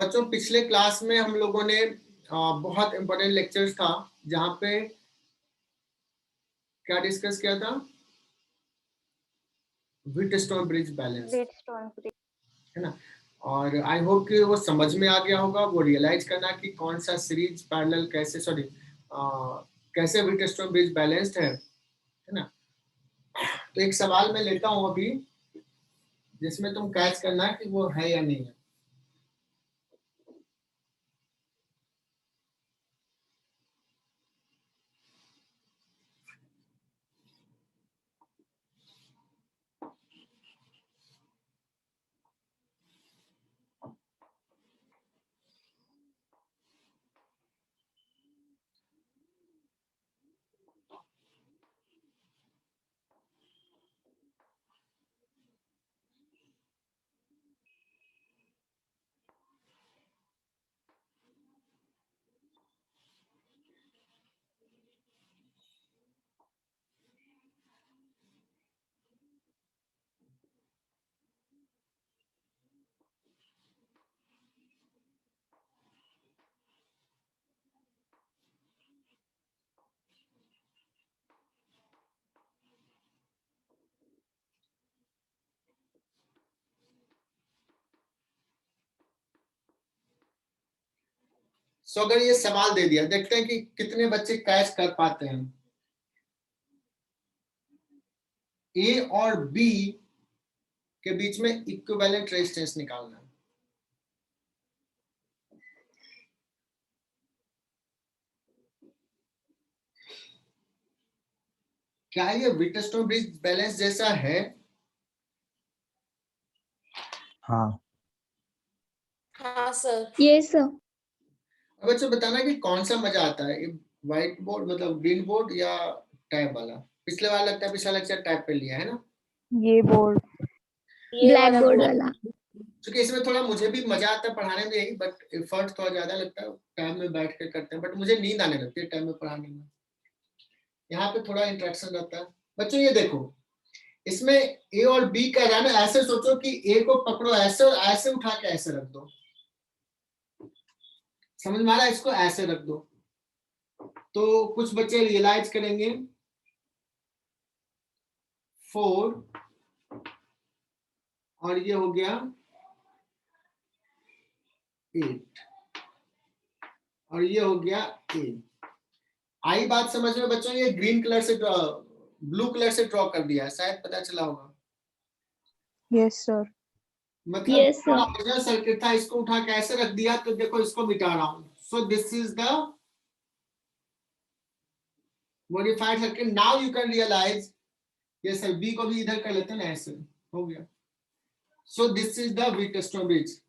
बच्चों पिछले क्लास में हम लोगों ने बहुत इंपॉर्टेंट लेक्चर्स था जहाँ पे क्या डिस्कस किया था, व्हीटस्टोन ब्रिज बैलेंस, है ना। और आई होप कि वो समझ में आ गया होगा, वो रियलाइज करना कि कौन सा सीरीज पैरेलल कैसे कैसे व्हीटस्टोन ब्रिज बैलेंस्ड है ना। तो एक सवाल मैं लेता हूँ अभी जिसमें तुम कैच करना कि वो है या नहीं है। सो अगर ये सवाल दे दिया, देखते हैं कि कितने बच्चे कैच कर पाते हैं। ए और बी के बीच में इक्विवेलेंट रेजिस्टेंस निकालना है। क्या ये व्हीटस्टोन ब्रिज बैलेंस जैसा है? हाँ हाँ सर। Yes sir. अब बच्चों बताना कि कौन सा मजा आता है, व्हाइट बोर्ड मतलब ग्रीन बोर्ड या टैब वाला? पिछले बार लगता है पिछला लेक्चर टैब पे लिया है ना। ये बोर्ड, ब्लैक बोर्ड वाला। क्योंकि इसमें थोड़ा मुझे भी मजा आता है पढ़ाने में यही, बट एफर्ट थोड़ा ज्यादा लगता है, टैब में बैठ कर करते हैं, बट मुझे नींद आने लगती है टैब में पढ़ाने में। यहाँ पे थोड़ा इंटरेक्शन रहता है। बच्चों ये देखो, इसमें ए और बी का है ना, ऐसे सोचो कि ए को पकड़ो ऐसे और ऐसे उठा के ऐसे रख दो, समझ में आ रहा है? इसको ऐसे रख दो तो कुछ बच्चे रियलाइज करेंगे 4 और ये हो गया 8 और ये हो गया 8। आई बात समझ में बच्चों? ये ग्रीन कलर से ब्लू कलर से ड्रॉ कर दिया है, शायद पता चला होगा। Yes sir. मतलब Yes, sir. ओरिजिनल सर्किट था, इसको उठा के ऐसे रख दिया, तो देखो इसको मिटा रहा हूं। So this is the modified circuit. Now you can realize, ये सर बी को भी इधर कर लेते हैं ना, ऐसे हो गया। So this is the Wheatstone bridge.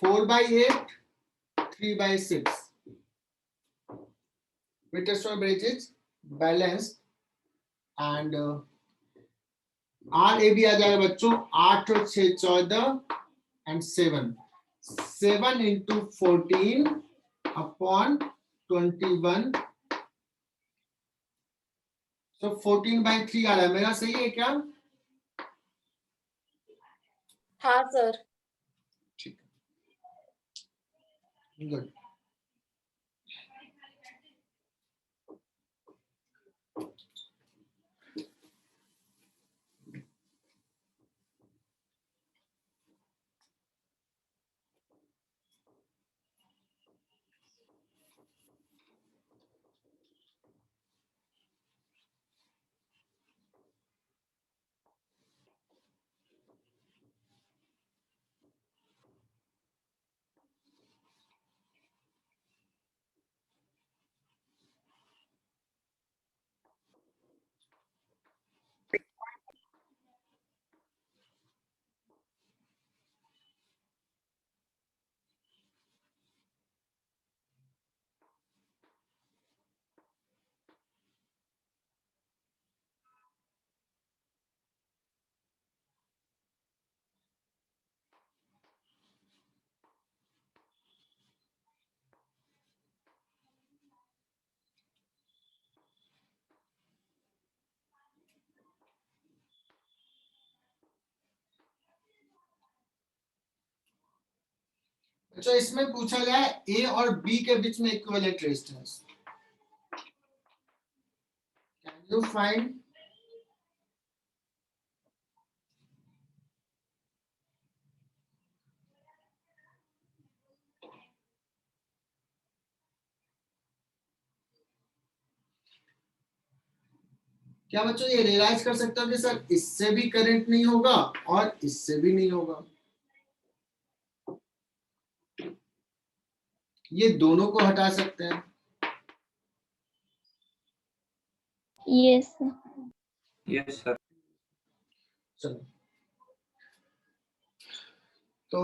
Four by 8, 3/6। Wheatstone bridge is balanced and R A भी आ जाएगा बच्चों, 8 और 6 14 एंड 7 into 14 upon 21। तो 14/3 आ रहा है मेरा, सही है क्या? हाँ सर। ठीक है, गुड। बच्चों इसमें पूछा गया है ए और बी के बीच में equivalent resistance. Can you find क्या बच्चों ये रियलाइज कर सकते हो कि सर इससे भी करंट नहीं होगा और इससे भी नहीं होगा, ये दोनों को हटा सकते हैं। Yes yes sir. चलो तो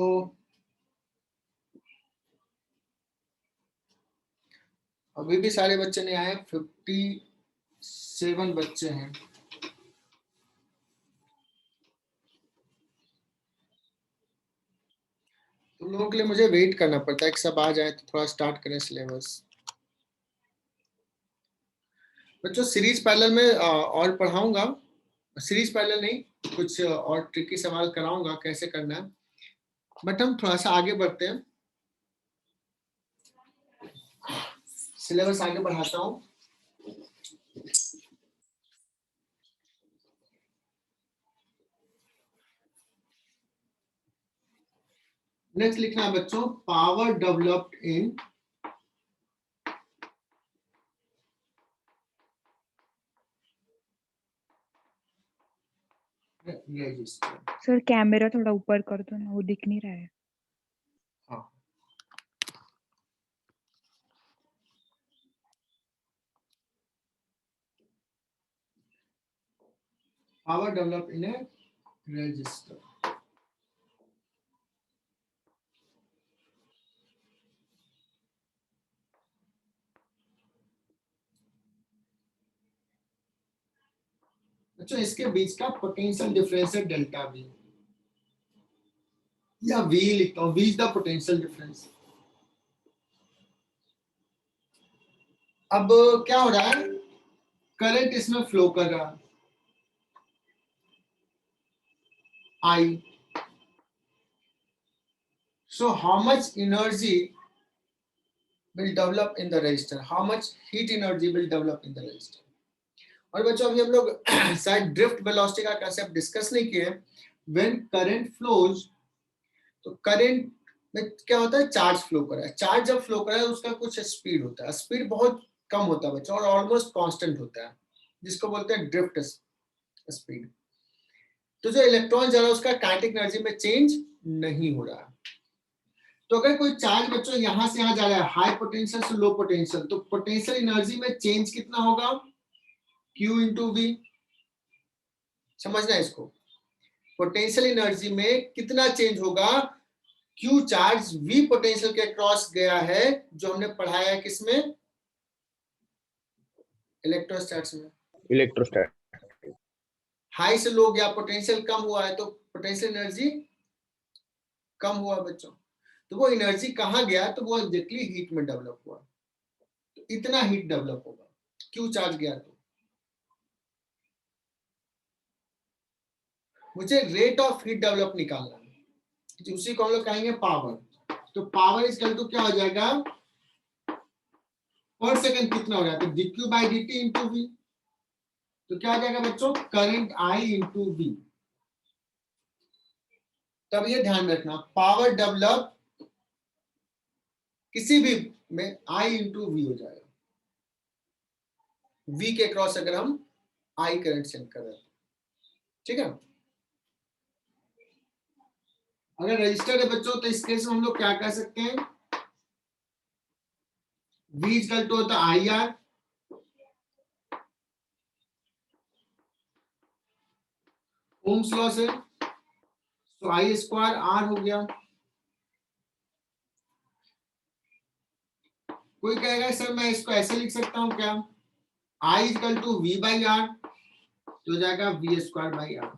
अभी भी सारे बच्चे नहीं आए, 57 बच्चे हैं। तुम लोगों के लिए मुझे वेट करना पड़ता है कि सब आ जाए तो थोड़ा स्टार्ट करें सिलेबस। बच्चों सीरीज पैरेलल में और पढ़ाऊंगा, सीरीज पैरेलल नहीं, कुछ और ट्रिकी सवाल कराऊंगा कैसे करना है, बट हम थोड़ा सा आगे बढ़ते हैं, सिलेबस आगे बढ़ाता हूँ। नेक्स्ट लिखना है बच्चों, power developed in register. Sir camera थोड़ा ऊपर कर दो ना, वो दिख नहीं रहा है। हाँ power developed in a resistor. अच्छा इसके बीच का पोटेंशियल डिफरेंस है डेल्टा वी, या वी लिखता हूं, V is the potential difference. अब क्या हो रहा है, करंट इसमें फ्लो कर रहा है I, so how much energy will develop in the resistor, how much heat energy will develop in the resistor। और बच्चों अभी हम लोग शायद ड्रिफ्ट वेलोसिटी का कांसेप्ट डिस्कस नहीं किए। व्हेन करंट फ्लोज, तो करंट में क्या होता है, चार्ज फ्लो कर रहा है, चार्ज जब फ्लो कर रहा है उसका कुछ स्पीड होता है, स्पीड बहुत कम होता है बच्चों और ऑलमोस्ट कांस्टेंट होता है, जिसको बोलते हैं ड्रिफ्ट स्पीड। तो जो इलेक्ट्रॉन जा रहा है उसका काइनेटिक एनर्जी में चेंज नहीं हो रहा है। तो अगर कोई चार्ज बच्चों यहां से यहां जा रहा है हाई पोटेंशियल से लो पोटेंशियल, तो पोटेंशियल एनर्जी में चेंज कितना होगा, Q इंटू वी। समझना है इसको, पोटेंशियल एनर्जी में कितना चेंज होगा, Q चार्ज V पोटेंशियल के क्रॉस गया है, जो हमने पढ़ाया है किसमें, इलेक्ट्रोस्टैट्स में। इलेक्ट्रोस्टैट। हाई से लो गया, पोटेंशियल कम हुआ है, तो पोटेंशियल एनर्जी कम हुआ बच्चों। तो वो एनर्जी कहां गया, तो वो एग्जैक्टली हीट में डेवलप हुआ, तो इतना हीट डेवलप होगा Q चार्ज गया। तो मुझे रेट ऑफ हीट डेवलप निकालना है, उसी को हम लोग कहेंगे पावर। तो पावर इज इक्वल टू क्या हो जाएगा, पर सेकंड कितना हो जाएगा, तो dq by dt into V. तो क्या हो जाएगा बच्चों, करंट I इंटू वी। तब ये ध्यान रखना, पावर डेवलप किसी भी में I इंटू वी हो जाएगा, V के क्रॉस अगर हम I करंट सेंड कर रहे हैं, ठीक है। अगर रजिस्टर है बच्चों तो इस केस में हम लोग क्या कह सकते हैं, V इक्वल टू होता है IR, ओम्स लॉ से, तो I स्क्वायर R हो गया। कोई कहेगा सर मैं इसको ऐसे लिख सकता हूं क्या, I equal to V by R, तो हो जाएगा V square by R।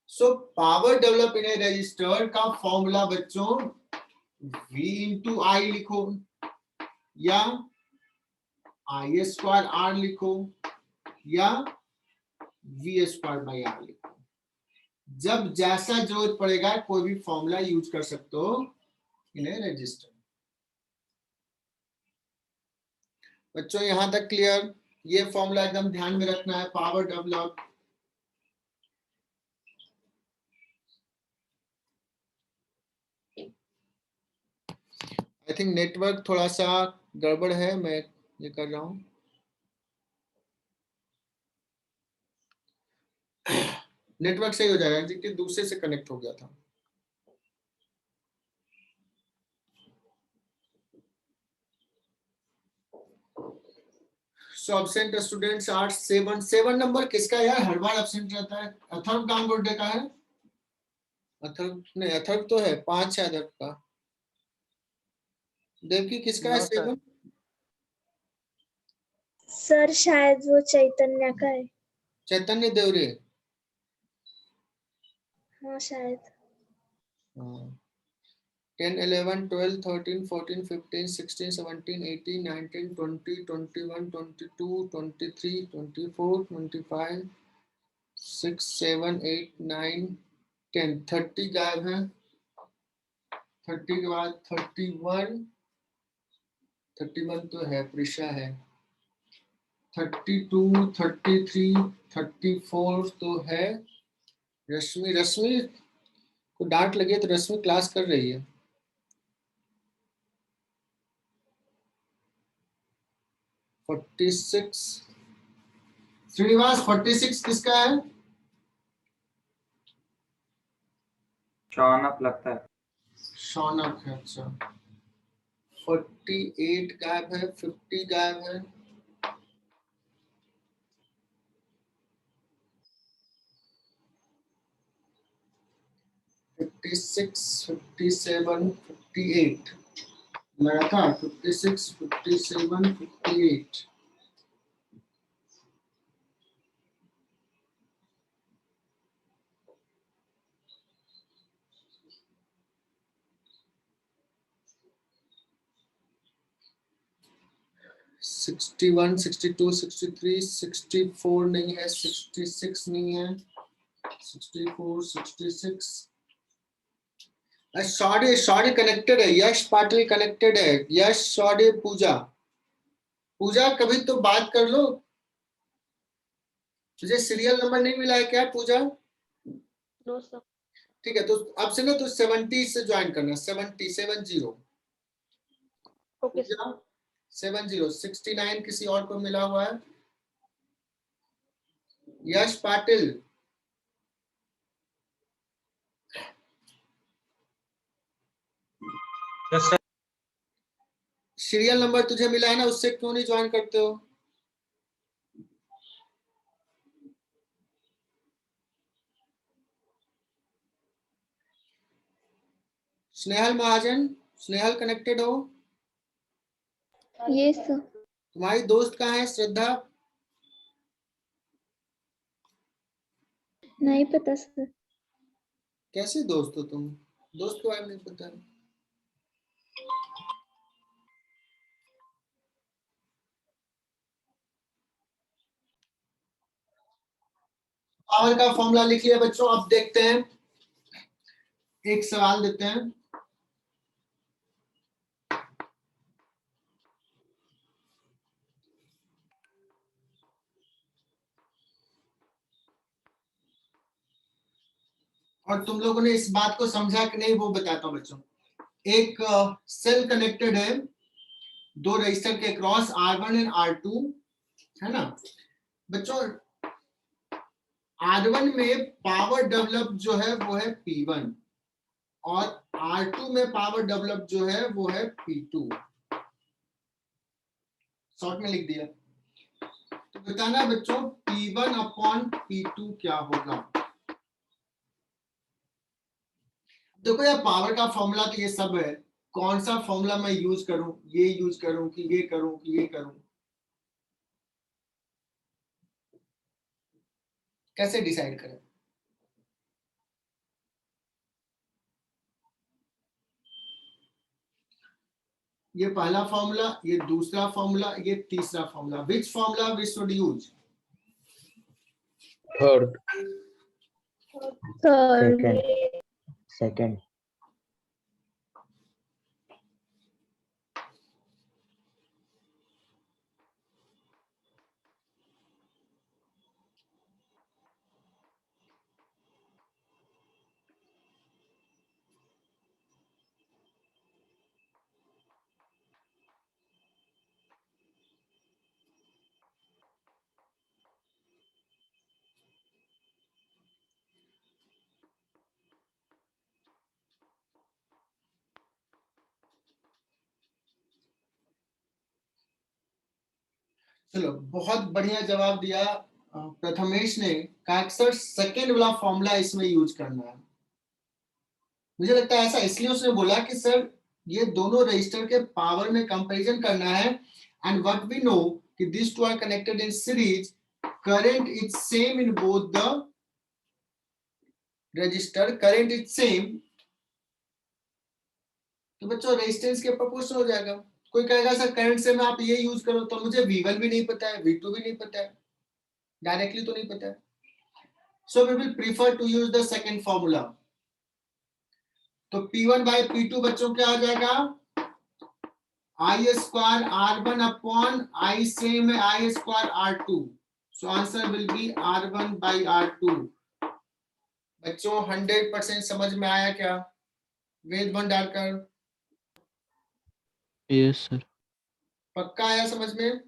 So power develop in a resistor का फॉर्मूला बच्चों V इंटू I लिखो, या I स्क्वायर R लिखो, या V स्क्वायर बाई R लिखो। जब जैसा जरूरत पड़ेगा कोई भी फॉर्मूला यूज कर सकते हो, in a register. बच्चों यहां तक क्लियर? ये फॉर्मूला एकदम ध्यान में रखना है, power develop. I think network थोड़ा सा गड़बड़ है, मैं ये कर रहा हूं। नेटवर्क सही हो जाएगा क्योंकि दूसरे से कनेक्ट हो गया था। So absent students are 7 number किसका यार हर बार absent रहता है? अथर्व गांगुर्डे का है? अथर्व नहीं, अथर्व तो है, 5 है अथर्व का। देवकी किसका है 7? सर शायद वो चैतन्य का है। चैतन्य देवरे। हाँ शायद। 10, 11, 12, 13, 14, 15, 16, 17, 18, 19, 20, 21, 22, 23, 24, 25, 6, 7, 8, 9, 10, 30 गायब है। 30 के बाद 31, 31 तो है, प्रिशा है। 32, 33, 34 तो है रश्मि। रश्मि को डांट लगी तो रश्मि क्लास कर रही है। 46 श्रीनिवास, 46 किसका है? शौनक लगता है। शौनक है, अच्छा। 48 गायब है, 50 गायब है। 56, 57, 58 लगातार 56, 57, 58। सिक्सटी वन, 62, 63, 64 नहीं है, 66 नहीं है, 64, 66। सॉरी सॉरी कनेक्टेड है, यश पाटिल कनेक्टेड है। यश, सॉरी, पूजा। पूजा कभी तो बात कर लो। तुझे सीरियल नंबर नहीं मिला है क्या पूजा? No sir. ठीक है, तो अब से ना तो 70 से ज्वाइन करना। 70, 70। Okay sir. 70, 69 किसी और को मिला हुआ है? यश पाटिल। सीरियल नंबर तुझे मिला है ना, उससे क्यों नहीं ज्वाइन करते हो? स्नेहल महाजन, स्नेहल कनेक्टेड हो? Yes sir. तुम्हारी दोस्त कहाँ है श्रद्धा? नहीं पता सर। कैसे दोस्त हो तुम? दोस्त के बारे में नहीं पता है? पावर का फॉर्मूला लिख लिया बच्चों। अब देखते हैं, एक सवाल देते हैं। और तुम लोगों ने इस बात को समझा कि नहीं वो बताता हूं बच्चों। एक सेल कनेक्टेड है दो रजिस्टर के क्रॉस R1 एंड R2, है ना बच्चों? R1 में पावर डेवलप जो है वो है P1 और R2 में पावर डेवलप जो है वो है P2। शॉर्ट में लिख दिया। तो बताना बच्चों P1 अपॉन P2 क्या होगा? देखो यार, पावर का फॉर्मूला तो ये सब है, कौन सा फॉर्मूला मैं यूज करूं, ये यूज करूं कि ये करूं कि ये करूं, कैसे डिसाइड करें? ये पहला फॉर्मूला, ये दूसरा फॉर्मूला, ये तीसरा formula. Which formula we should use? Third. Sir second. Second. चलो, बहुत बढ़िया जवाब दिया प्रथमेश ने। कहा सर सेकेंड वाला फॉर्मूला इसमें यूज करना है। मुझे लगता है ऐसा इसलिए उसने बोला कि सर ये दोनों रजिस्टर के पावर में कंपैरिजन करना है, एंड व्हाट वी नो कि this two are connected in series, current is same in both the resistor, current is same, तो बच्चों रेजिस्टेंस के प्रोपोर्शनल हो जाएगा। कोई कहेगा सर करंट से मैं आप ये यूज करो, तो मुझे V1 भी नहीं पता है, V2 भी नहीं पता है, डायरेक्टली तो नहीं पता है। So we will prefer to use the second formula. तो P1 बाय P2 बच्चों क्या आ जाएगा, I square R1 upon I same है I square R2, so answer will be R1 by R2। बच्चों 100% समझ में आया क्या वेद भंडारकर? Yes sir. पक्का आया समझ में?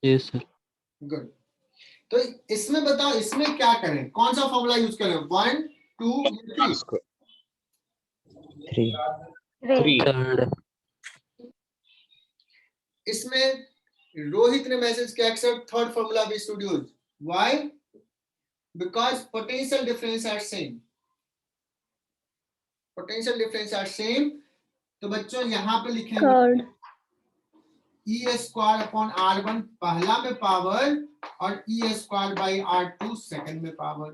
Yes sir. गुड। तो इसमें बताओ इसमें क्या करें, कौन सा फॉर्मूला यूज करें, 1 2 या 3? 3 थर्ड। इसमें रोहित ने मैसेज किया सर थर्ड फॉर्मूला भी should use. Why? Because potential difference are same, potential difference are same. तो बच्चों यहां पे लिखेंगे third. E square upon R1 पहला में पावर और E square by R2 second में पावर,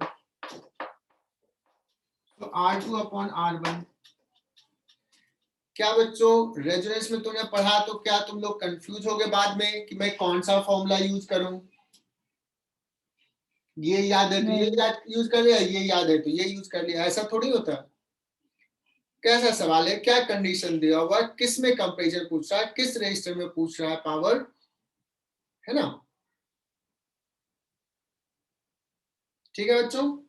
तो R2 अपॉन R1। क्या बच्चों रेजोनेंस में तुमने पढ़ा तो क्या तुम लोग कंफ्यूज हो गए बाद में कि मैं कौन सा फॉर्मूला यूज करूं? ये याद है तो ये यूज कर लिया, ये याद है तो ये यूज कर लिया, ऐसा थोड़ी होता है। कैसा सवाल है, क्या कंडीशन दिया हुआ, किस में कंपेरिजन पूछ रहा है, किस रजिस्टर में पूछ रहा है पावर, है ना? ठीक है बच्चों।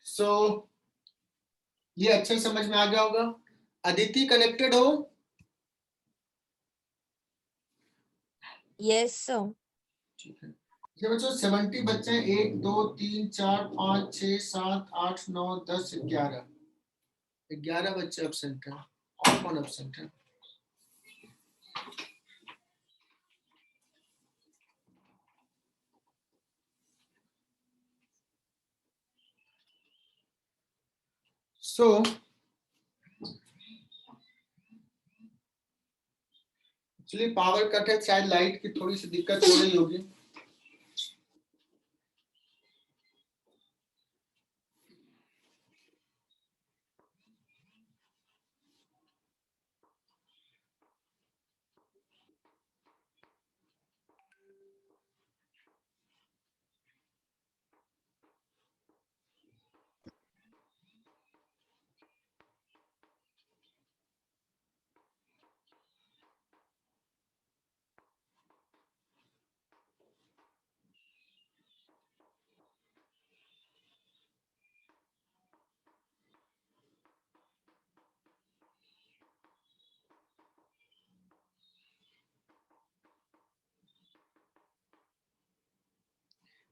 सो ये अच्छे समझ में आ गया होगा। अदिति कनेक्टेड हो? Yes sir. ठीक है। ये बच्चों 70 बच्चे हैं, 1 2 3 4 5 6 7 8 9 10 11, 11 बच्चे एब्सेंट हैं। और कौन एब्सेंट है? सो एक्चुअली पावर कट है, शायद लाइट की थोड़ी सी दिक्कत हो रही होगी।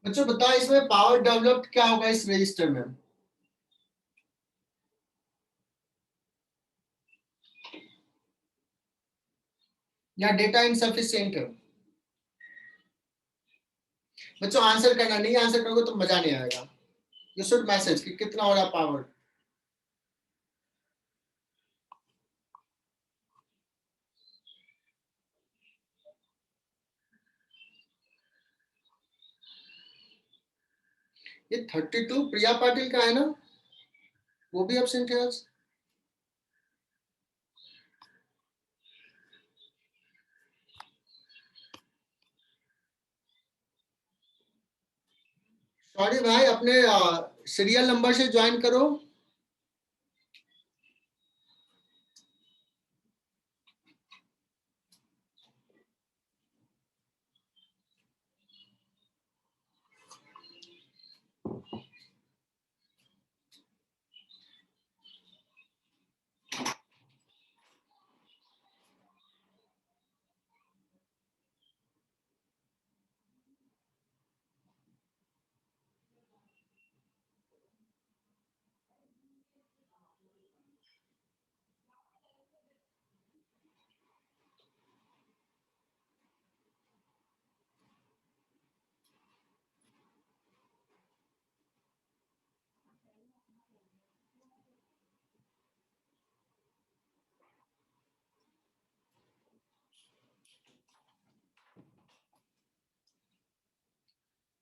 बच्चों बताओ इसमें पावर डेवलप्ड क्या होगा इस रजिस्टर में? या डेटा इनसफिशिएंट है? बच्चों आंसर करना, नहीं आंसर करोगे तो मजा नहीं आएगा। यू शुड मैसेज कि कितना हो रहा पावर। ये 32 प्रिया पाटिल का है ना, वो भी एब्सेंट है आज। सॉरी भाई, अपने सीरियल नंबर से ज्वाइन करो।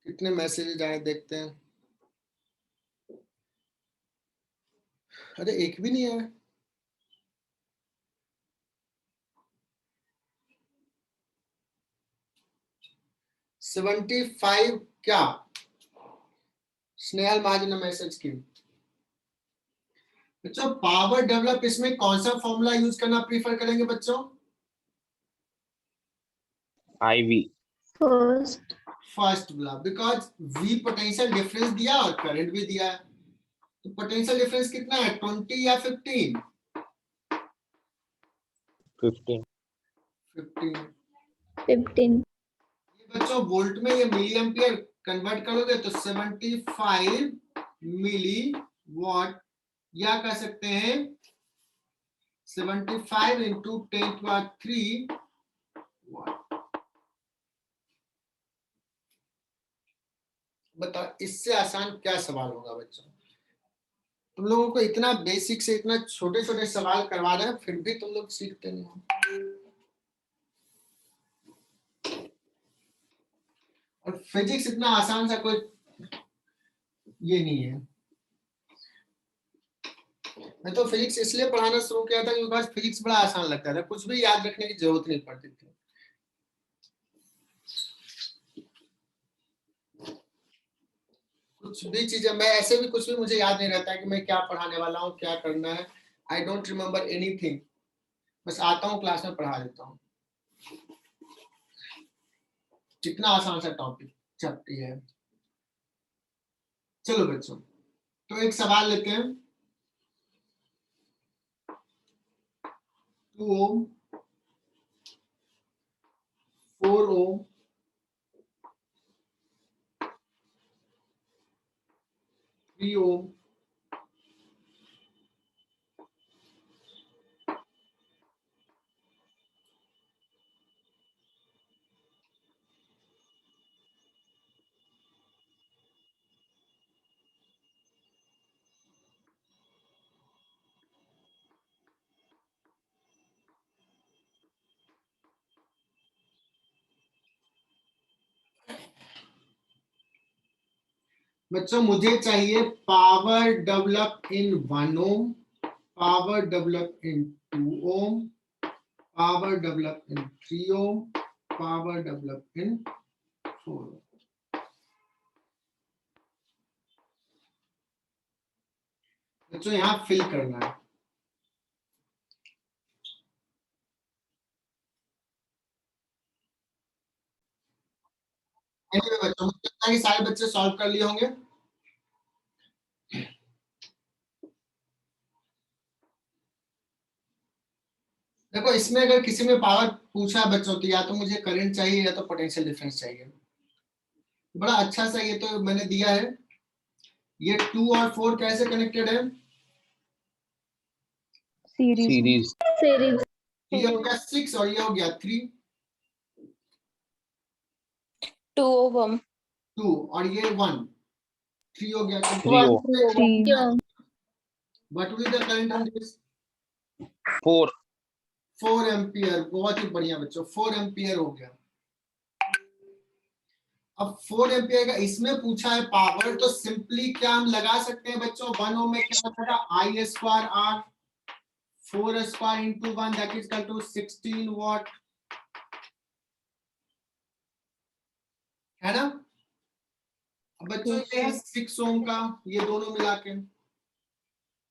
कितने मैसेजेज आए देखते हैं। अरे एक भी नहीं आया। $75 क्या? स्नेहल महाजन ने मैसेज की। बच्चों पावर डेवलप इसमें कौन सा फॉर्मूला यूज करना प्रीफर करेंगे बच्चों? IV। फर्स्ट वाला, बिकॉज V पोटेंशियल डिफरेंस दिया और करंट भी दिया है, तो पोटेंशियल डिफरेंस कितना है, 20 या 15? 15। 15। ये बच्चों वोल्ट में ये मिली एम्पियर कन्वर्ट करोगे तो 75 मिली वॉट, या कह सकते हैं 75 इंटू 10⁻³ वॉट। बताओ इससे आसान क्या सवाल होगा बच्चों? तुम लोगों को इतना बेसिक से इतना छोटे छोटे सवाल करवा रहे हैं, फिर भी तुम लोग सीखते नहीं हो। और फिजिक्स इतना आसान सा कोई ये नहीं है। मैं तो फिजिक्स इसलिए पढ़ाना शुरू किया था क्योंकि फिजिक्स बड़ा आसान लगता था, कुछ भी याद रखने की जरूरत नहीं पड़ती थी। कुछ भी चीजें मैं ऐसे भी कुछ भी मुझे याद नहीं रहता है कि मैं क्या पढ़ाने वाला हूँ, क्या करना है। आई डोंट रिमेम्बर एनीथिंग, बस आता हूँ क्लास में पढ़ा देता हूँ। कितना आसान सा टॉपिक चलती है। चलो बच्चों, तो एक सवाल लेते हैं। 2 ओम, 4 ओम, 3 ओम, बच्चों मुझे चाहिए power develop in 1 ohm, power develop in 2 ohm, power develop in 3 ohm, power develop in 4 ohm. बच्चों यहाँ फिल करना है। anyway, बच्चों मुझे लगता है कि सारे बच्चे सॉल्व कर लिए होंगे। देखो इसमें अगर किसी में पावर पूछा बच्चों तो या तो मुझे करंट चाहिए या तो पोटेंशियल डिफरेंस चाहिए। बड़ा अच्छा सा ये तो मैंने दिया है। ये 2 और 4 कैसे कनेक्टेड है? सीरीज। ये हो गया 6 और ये हो गया 3। 2 ओम। 2 और ये 1, 3 हो गया। 3 ओम। 3 what will the current in this? 4। 4 ampere. बहुत ही बढ़िया बच्चों, 4 एम्पियर हो गया। अब 4 एम्पियर का इसमें पूछा है पावर, तो सिंपली क्या हम लगा सकते हैं बच्चों, 1 ओम में क्या होगा, I स्क्वायर R, 4 स्क्वायर into 1 that is equal to 16 watt, है ना? अब बच्चों ये है 6 ओम का, ये दोनों मिला के।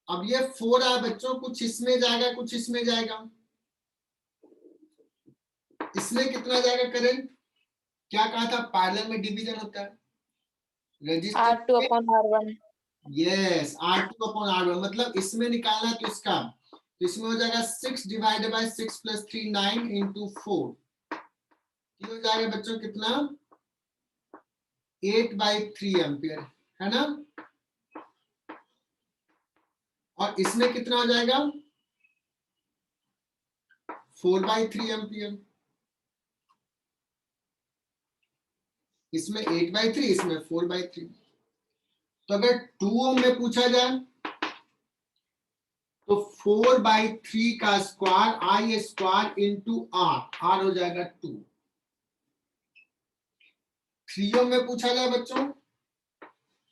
अब ये 4 है बच्चों, कुछ इसमें जाएगा कुछ इसमें जाएगा। इसमें कितना जाएगा करंट? क्या कहा था, पैरेलल में डिवीजन होता है रेजिस्टेंस R2/R1। यस, R2/R1, मतलब इसमें निकालना है तो इसका, तो इसमें हो जाएगा 6 डिवाइडेड बाय 6 + 3 9 इंटू 4, ये हो जाएगा बच्चों कितना, 8/3 एम्पियर, है ना? और इसमें कितना हो जाएगा, 4/3 एम्पियर। इसमें 8/3, इसमें 4/3। तो अगर 2 ओम में पूछा जाए तो 4/3 का square I square into R, R हो जाएगा 2। 3 में पूछा जाए बच्चों,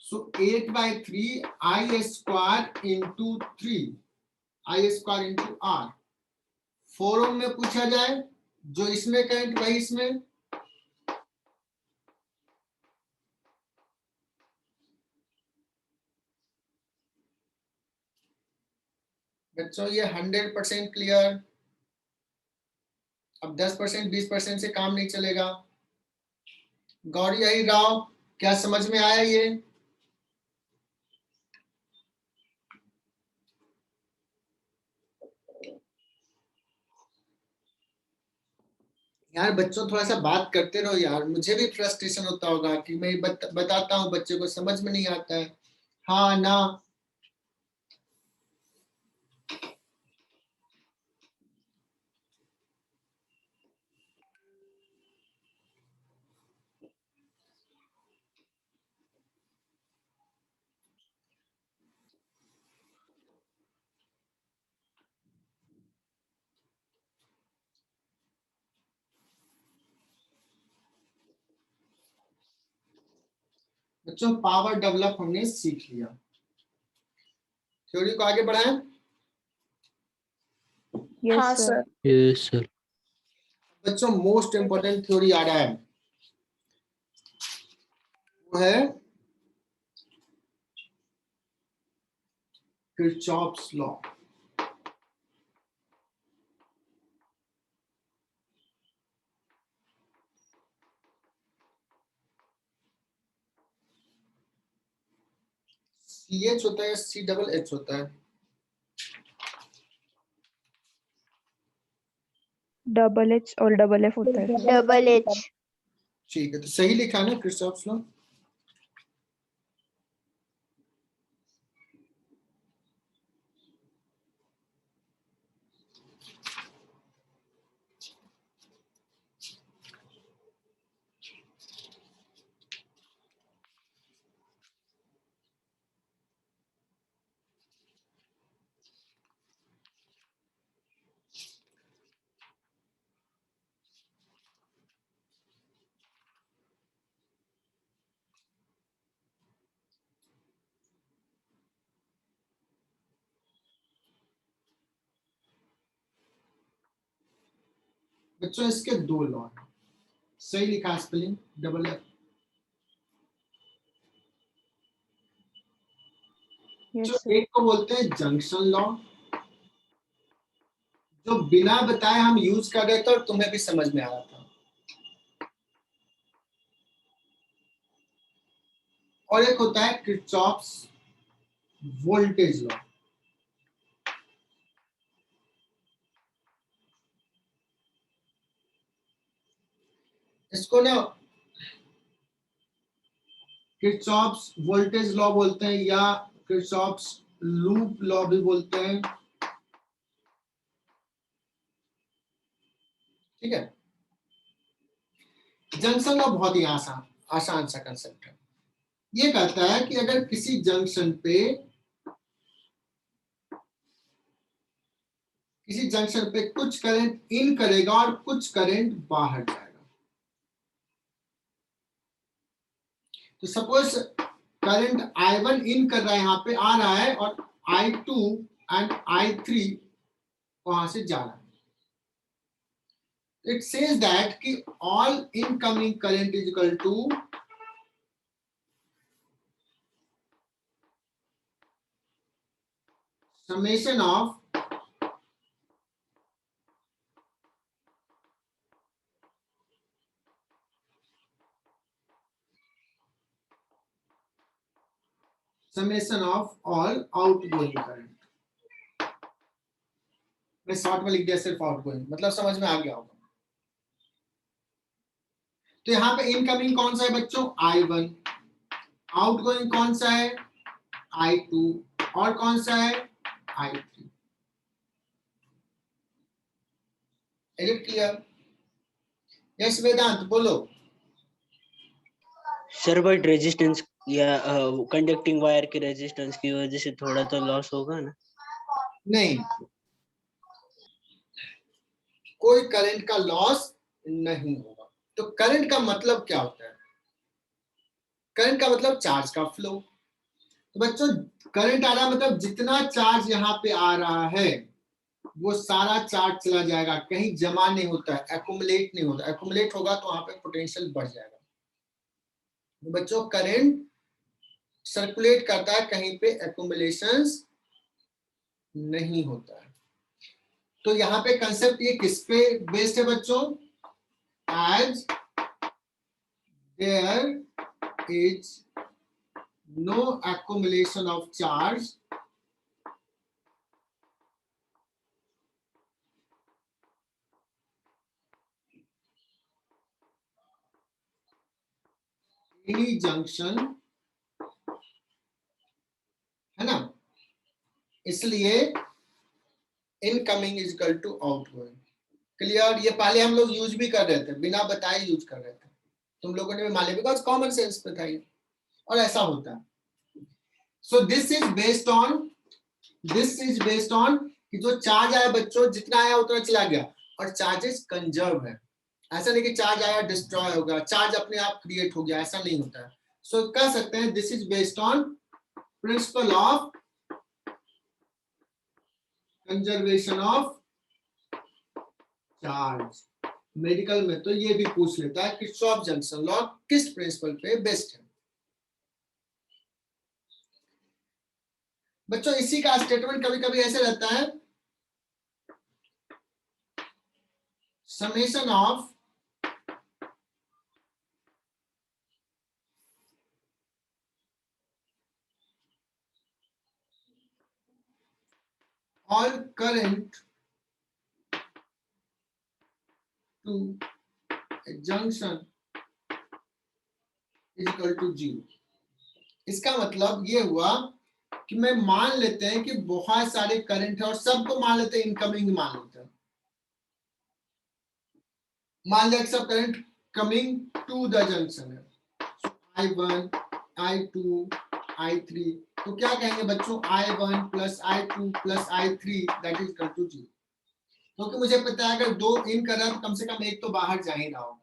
सो 8/3 I square into 3, I square into R। 4 में पूछा जाए, जो इसमें करंट वही इसमें, बच्चों ये 100% क्लियर। अब 10% 20% से काम नहीं चलेगा। गौरी यही राव, क्या समझ में आया ये? यार बच्चों थोड़ा सा बात करते रहो यार, मुझे भी फ्रस्ट्रेशन होता होगा कि मैं बताता हूँ, बच्चे को समझ में नहीं आता है। हाँ ना। बच्चों पावर डेवलप हमने सीख लिया, थ्योरी को आगे बढ़ाएं। यस हाँ सर। सर। Yes sir. बच्चों मोस्ट इंपोर्टेंट थ्योरी आ रहा है, वो है किरचॉफ्स लॉ। CH होता है, CH होता है? डबल एच और डबल एफ होता है। Double H. ठीक है, तो सही लिखा है ना किरचॉफ्स लॉ? बच्चों इसके 2 लॉ, सही लिखा स्पेलिंग, डबल एफ। यस जो सर। एक को बोलते हैं जंक्शन लॉ, जो बिना बताए हम यूज कर रहे थे और तुम्हें भी समझ में आ रहा था। और एक होता है किरचॉफ्स वोल्टेज लॉ। इसको ना किरचॉफ्स वोल्टेज लॉ बोलते हैं, या किरचॉफ्स लूप लॉ भी बोलते हैं। ठीक है, जंक्शन लॉ बहुत ही आसान आसान सा कंसेप्ट है। ये कहता है कि अगर किसी जंक्शन पे कुछ करंट इन करेगा और कुछ करंट बाहर जाएगा, तो सपोज करंट I1 इन कर रहा है, यहाँ पे आ रहा है, और I2 एंड I3 वहां से जा रहा है। It says that कि all incoming current is equal to summation of all outgoing current। मैं शॉर्ट में लिख दिया सिर्फ आउटगोइंग, मतलब समझ में आ गया होगा। तो यहाँ पे इनकमिंग कौन सा है बच्चों? I1। आउटगोइंग कौन सा है? I2। और कौन सा है? I3। Is it clear? Yes Vedant बोलो। सर बट रेजिस्टेंस या कंडक्टिंग वायर के रेजिस्टेंस की वजह से थोड़ा तो लॉस होगा ना? नहीं, कोई करंट का लॉस नहीं होगा। तो करंट का मतलब क्या होता है? करंट का मतलब चार्ज का फ्लो। तो बच्चों करंट आ रहा मतलब जितना चार्ज यहाँ पे आ रहा है वो सारा चार्ज चला जाएगा, कहीं जमा नहीं होता है, एक्युमुलेट नहीं होता। एक्युमुलेट होगा तो वहां पे पोटेंशियल बढ़ जाएगा। तो बच्चों करंट सर्कुलेट करता है, कहीं पे एक्युमुलेशन नहीं होता है। तो यहाँ पे कंसेप्ट ये किस पे बेस्ड है बच्चों? As there is no accumulation of charge any junction, है ना, इसलिए incoming is equal to outgoing. Clear? ये पहले हम लोग यूज भी कर रहे थे, बिना बताए यूज कर रहे थे, तुम लोगों ने भी मान लिया बिकॉज कॉमन सेंस पे था ये, और ऐसा होता है। सो दिस इज बेस्ड ऑन कि जो चार्ज आया बच्चों जितना आया उतना चला गया, और चार्जेस कंजर्व है। ऐसा नहीं कि चार्ज आया डिस्ट्रॉय हो गया, चार्ज अपने आप क्रिएट हो गया, ऐसा नहीं होता है। सो कह सकते हैं this is based on principle of conservation of charge. Medical में तो ये भी पूछ लेता है किरचॉफ जंक्शन लॉ किस प्रिंसिपल पे बेस्ड है। बच्चों इसी का स्टेटमेंट कभी कभी ऐसे रहता है, summation of all current to a junction is equal to 0। इसका मतलब ये हुआ कि मैं मान लेते हैं कि बहुत सारे करंट है और सबको मान लेते हैं इनकमिंग मान लेते हैं। मान लिया सब current coming to the junction है, I1 I2 I3, तो क्या कहेंगे बच्चों? I1 plus I2 plus I3 that is equal to 0। क्योंकि मुझे पता है अगर दो इन कर रहा है तो कम से कम एक तो बाहर जा ही रहा होगा।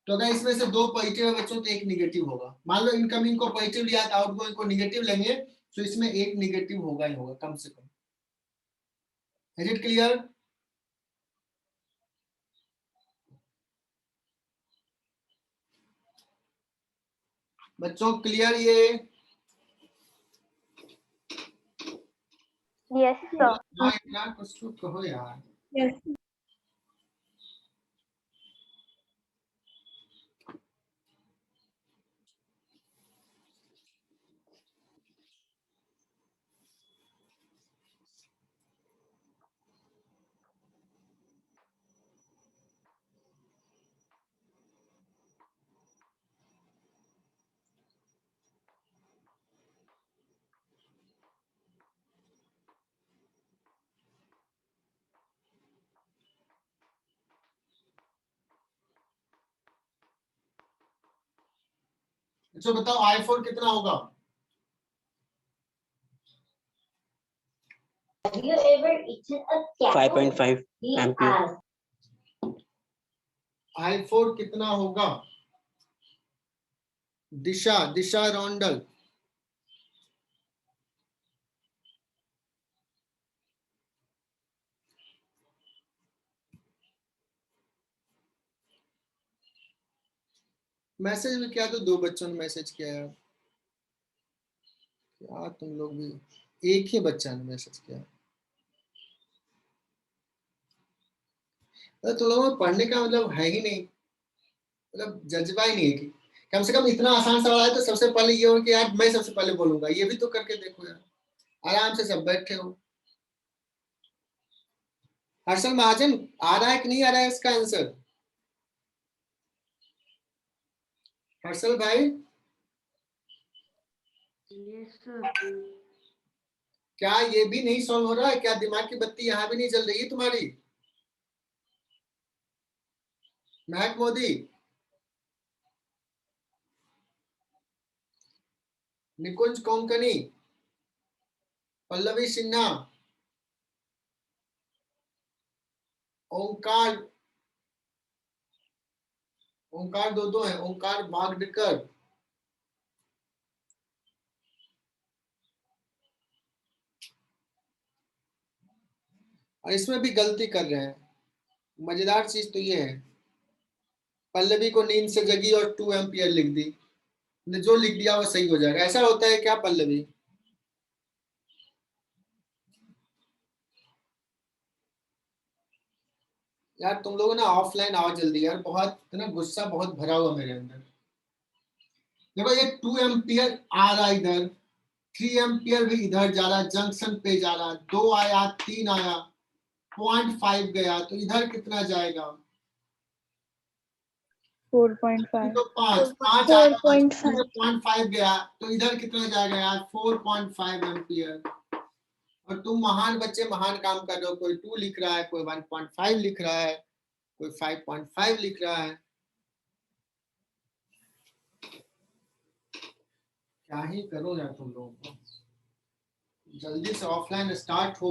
तो अगर इसमें से दो पॉजिटिव है बच्चों तो एक निगेटिव होगा। मान लो इनकमिंग को पॉजिटिव लिया तो आउटगोइंग को निगेटिव लेंगे, तो इसमें एक निगेटिव होगा ही होगा कम से कम। Is it clear? बच्चों क्लियर ये? Yes, sir. हाँ इतना कुछ तो कहो यार। Yes. अच्छा बताओ I4 कितना होगा? Have you ever eaten a camel? 5.5 He ampere. asked. I4 कितना होगा? दिशा रॉन्डल। मैसेज भी किया तो दो बच्चों ने मैसेज किया है क्या? तुम लोग भी, एक ही बच्चा ने मैसेज किया। अरे तुम लोगों में पढ़ने का मतलब है ही नहीं, मतलब जज्बा ही नहीं है कि कम से कम इतना आसान सवाल है तो सबसे पहले ये हो कि यार मैं सबसे पहले बोलूंगा, ये भी तो करके देखो यार। आराम से सब बैठे हो। हर्षल महाजन आ रहा है कि नहीं आ रहा है इसका आंसर? हर्षल भाई क्या ये भी नहीं सॉल्व हो रहा है? क्या दिमाग की बत्ती यहाँ भी नहीं जल रही है तुम्हारी? महक मोदी, निकुंज कोंकणी, पल्लवी सिन्हा, ओंकार दो है, ओंकार बागडकर, और इसमें भी गलती कर रहे हैं। मजेदार चीज तो ये है, पल्लवी को नींद से जगी और 2 एम्पियर लिख दी, जो लिख दिया वो सही हो जाएगा। ऐसा होता है क्या पल्लवी? यार तुम लोग ना ऑफलाइन आओ जल्दी यार, बहुत ना गुस्सा बहुत भरा हुआ मेरे अंदर। देखो ये 2 एम्पियर आ रहा इधर, 3 एम्पियर भी इधर जा रहा, जंक्शन पे जा रहा, 2 आया, 3 आया, 0.5 गया, तो इधर कितना जाएगा? 4.5. तो 5 आया, 0.5 गया, तो इधर कितना जाएगा यार? 4.5 एम्पियर। और तुम महान बच्चे महान काम कर रहे हो, कोई 2 लिख रहा है, कोई 1.5 लिख रहा है, कोई 5.5 लिख रहा है। क्या ही करो यार तुम लोगों को, जल्दी से ऑफलाइन स्टार्ट हो।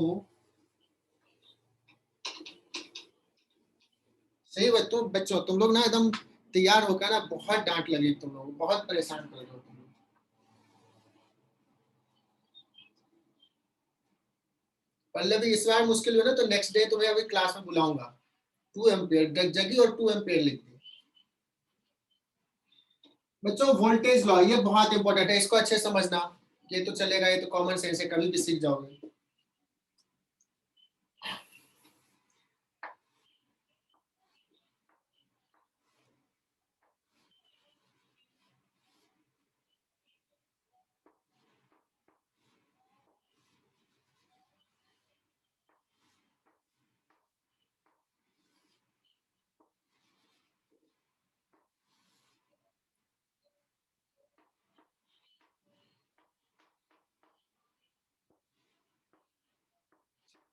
सही बच्चों तुम लोग ना एकदम तैयार होकर ना, बहुत डांट लगी तुम लोग, बहुत परेशान कर रहे हो तुम लोग। पल्लवी इस बार मुश्किल हुआ ना, तो नेक्स्ट डे तुम्हें अभी क्लास में बुलाऊंगा। 2 एम्पियर जगी और 2 एम्पियर लिख दी। बच्चों वोल्टेज लॉ ये बहुत इंपॉर्टेंट है, इसको अच्छे समझना। ये तो चलेगा, ये तो कॉमन सेंस है, कभी भी सीख जाओगे।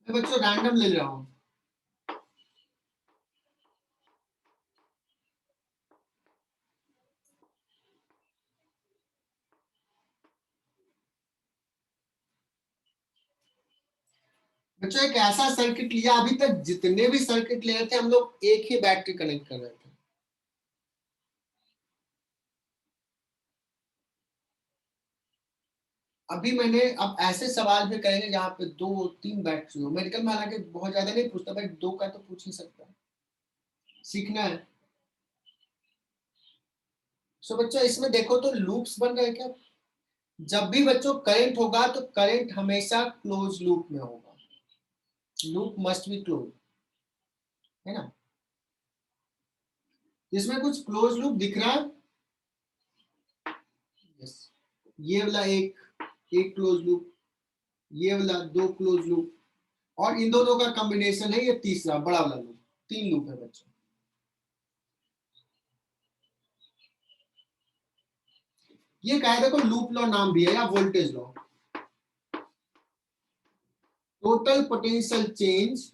मैं बच्चों रैंडम ले रहा हूँ। बच्चों एक ऐसा सर्किट लिया, अभी तक जितने भी सर्किट ले रहे थे हम लोग एक ही बैटरी कनेक्ट कर रहे थे। अभी मैंने अब ऐसे सवाल भी करेंगे जहाँ पे 2-3 बैटरी हो। मेडिकल में हालांकि बहुत ज्यादा नहीं पूछता, भाई 2 का तो पूछ ही सकता है, सीखना है। सो बच्चों इसमें देखो तो लूप्स बन रहे हैं क्या? जब भी बच्चों करंट होगा तो करंट हमेशा क्लोज लूप में होगा, लूप मस्ट बी क्लोज, है ना? इसमें कुछ क्लोज लूप दिख रहा है? यस, ये वाला एक क्लोज लूप, ये वाला 2 क्लोज लूप, और इन दोनों का कॉम्बिनेशन है ये तीसरा बड़ा वाला लूप। 3 लूप है बच्चों। ये क्या है? देखो लूप लॉ नाम भी है या voltage law. Total potential change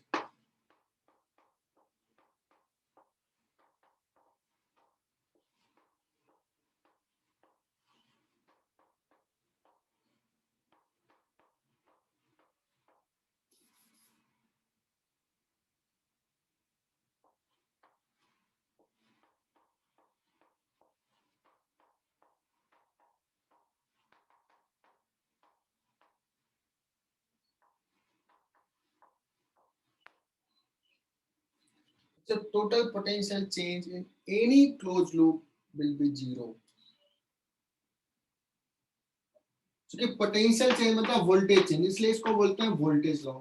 the total potential change in any closed loop will be 0। क्योंकि पोटेंशियल चेंज मतलब वोल्टेज चेंज, इसलिए इसको बोलते हैं वोल्टेज लॉ।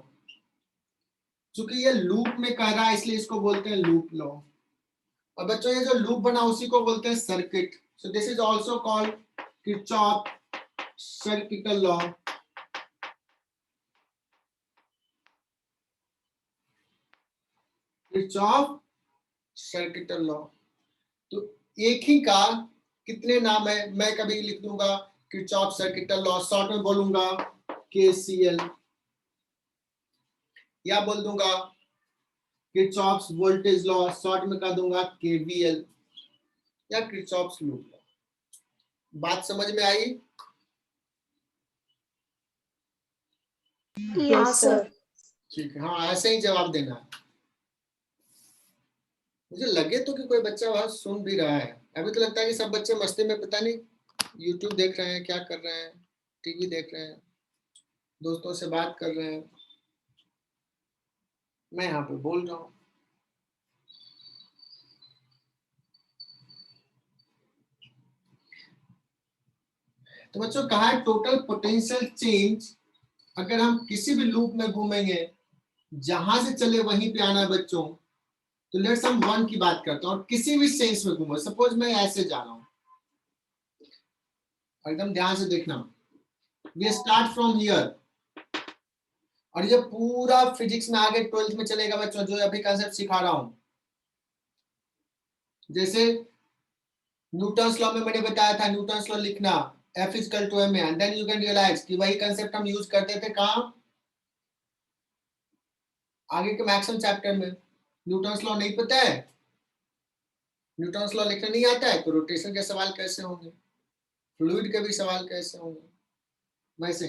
क्योंकि ये लूप में कह रहा है इसलिए इसको बोलते हैं लूप लॉ। और बच्चों ये जो लूप बना उसी को बोलते हैं circuit. So this is also called Kirchhoff circuital law. Kirchhoff circuital law. तो एक ही का कितने नाम है? मैं कभी लिख दूंगा किरचॉफ सर्किटल लॉ, शॉर्ट में बोलूंगा केसीएल, या बोल दूंगा किरचॉफ्स वोल्टेज लॉ, शॉर्ट में कर दूंगा केवीएल, या किरचॉफ्स लूप लॉ। बात समझ में आई? Yes, sir. ठीक है, हाँ ऐसे ही जवाब देना है। मुझे लगे तो कि कोई बच्चा वहां सुन भी रहा है। अभी तो लगता है कि सब बच्चे मस्ती में पता नहीं यूट्यूब देख रहे हैं, क्या कर रहे हैं, टीवी देख रहे हैं, दोस्तों से बात कर रहे हैं। मैं यहाँ पे बोल रहा हूँ। तो बच्चों कहा है टोटल पोटेंशियल चेंज, अगर हम किसी भी लूप में घूमेंगे, जहां से चले वहीं पे आना बच्चों। तो लेट्स हम 1 की बात करते हैं और किसी भी सेंस में घूमो। सपोज मैं ऐसे जा रहा हूं, एकदम ध्यान से देखना। वी स्टार्ट फ्रॉम हियर, और ये पूरा फिजिक्स में आगे 12th में चलेगा बच्चों, जो अभी कंसेप्ट सिखा रहा हूं। जैसे न्यूटन्स लॉ में मैंने बताया था, न्यूटन्स लॉ लिखना, F is equal to ma, and then you can realize कि वही कंसेप्ट हम यूज करते थे कहां, आगे के मैक्सवेल चैप्टर में। न्यूटन्स लॉ नहीं पता है, न्यूटन्स लॉ लिखना नहीं आता है, तो रोटेशन के सवाल कैसे होंगे, फ्लूइड के भी सवाल कैसे होंगे। वैसे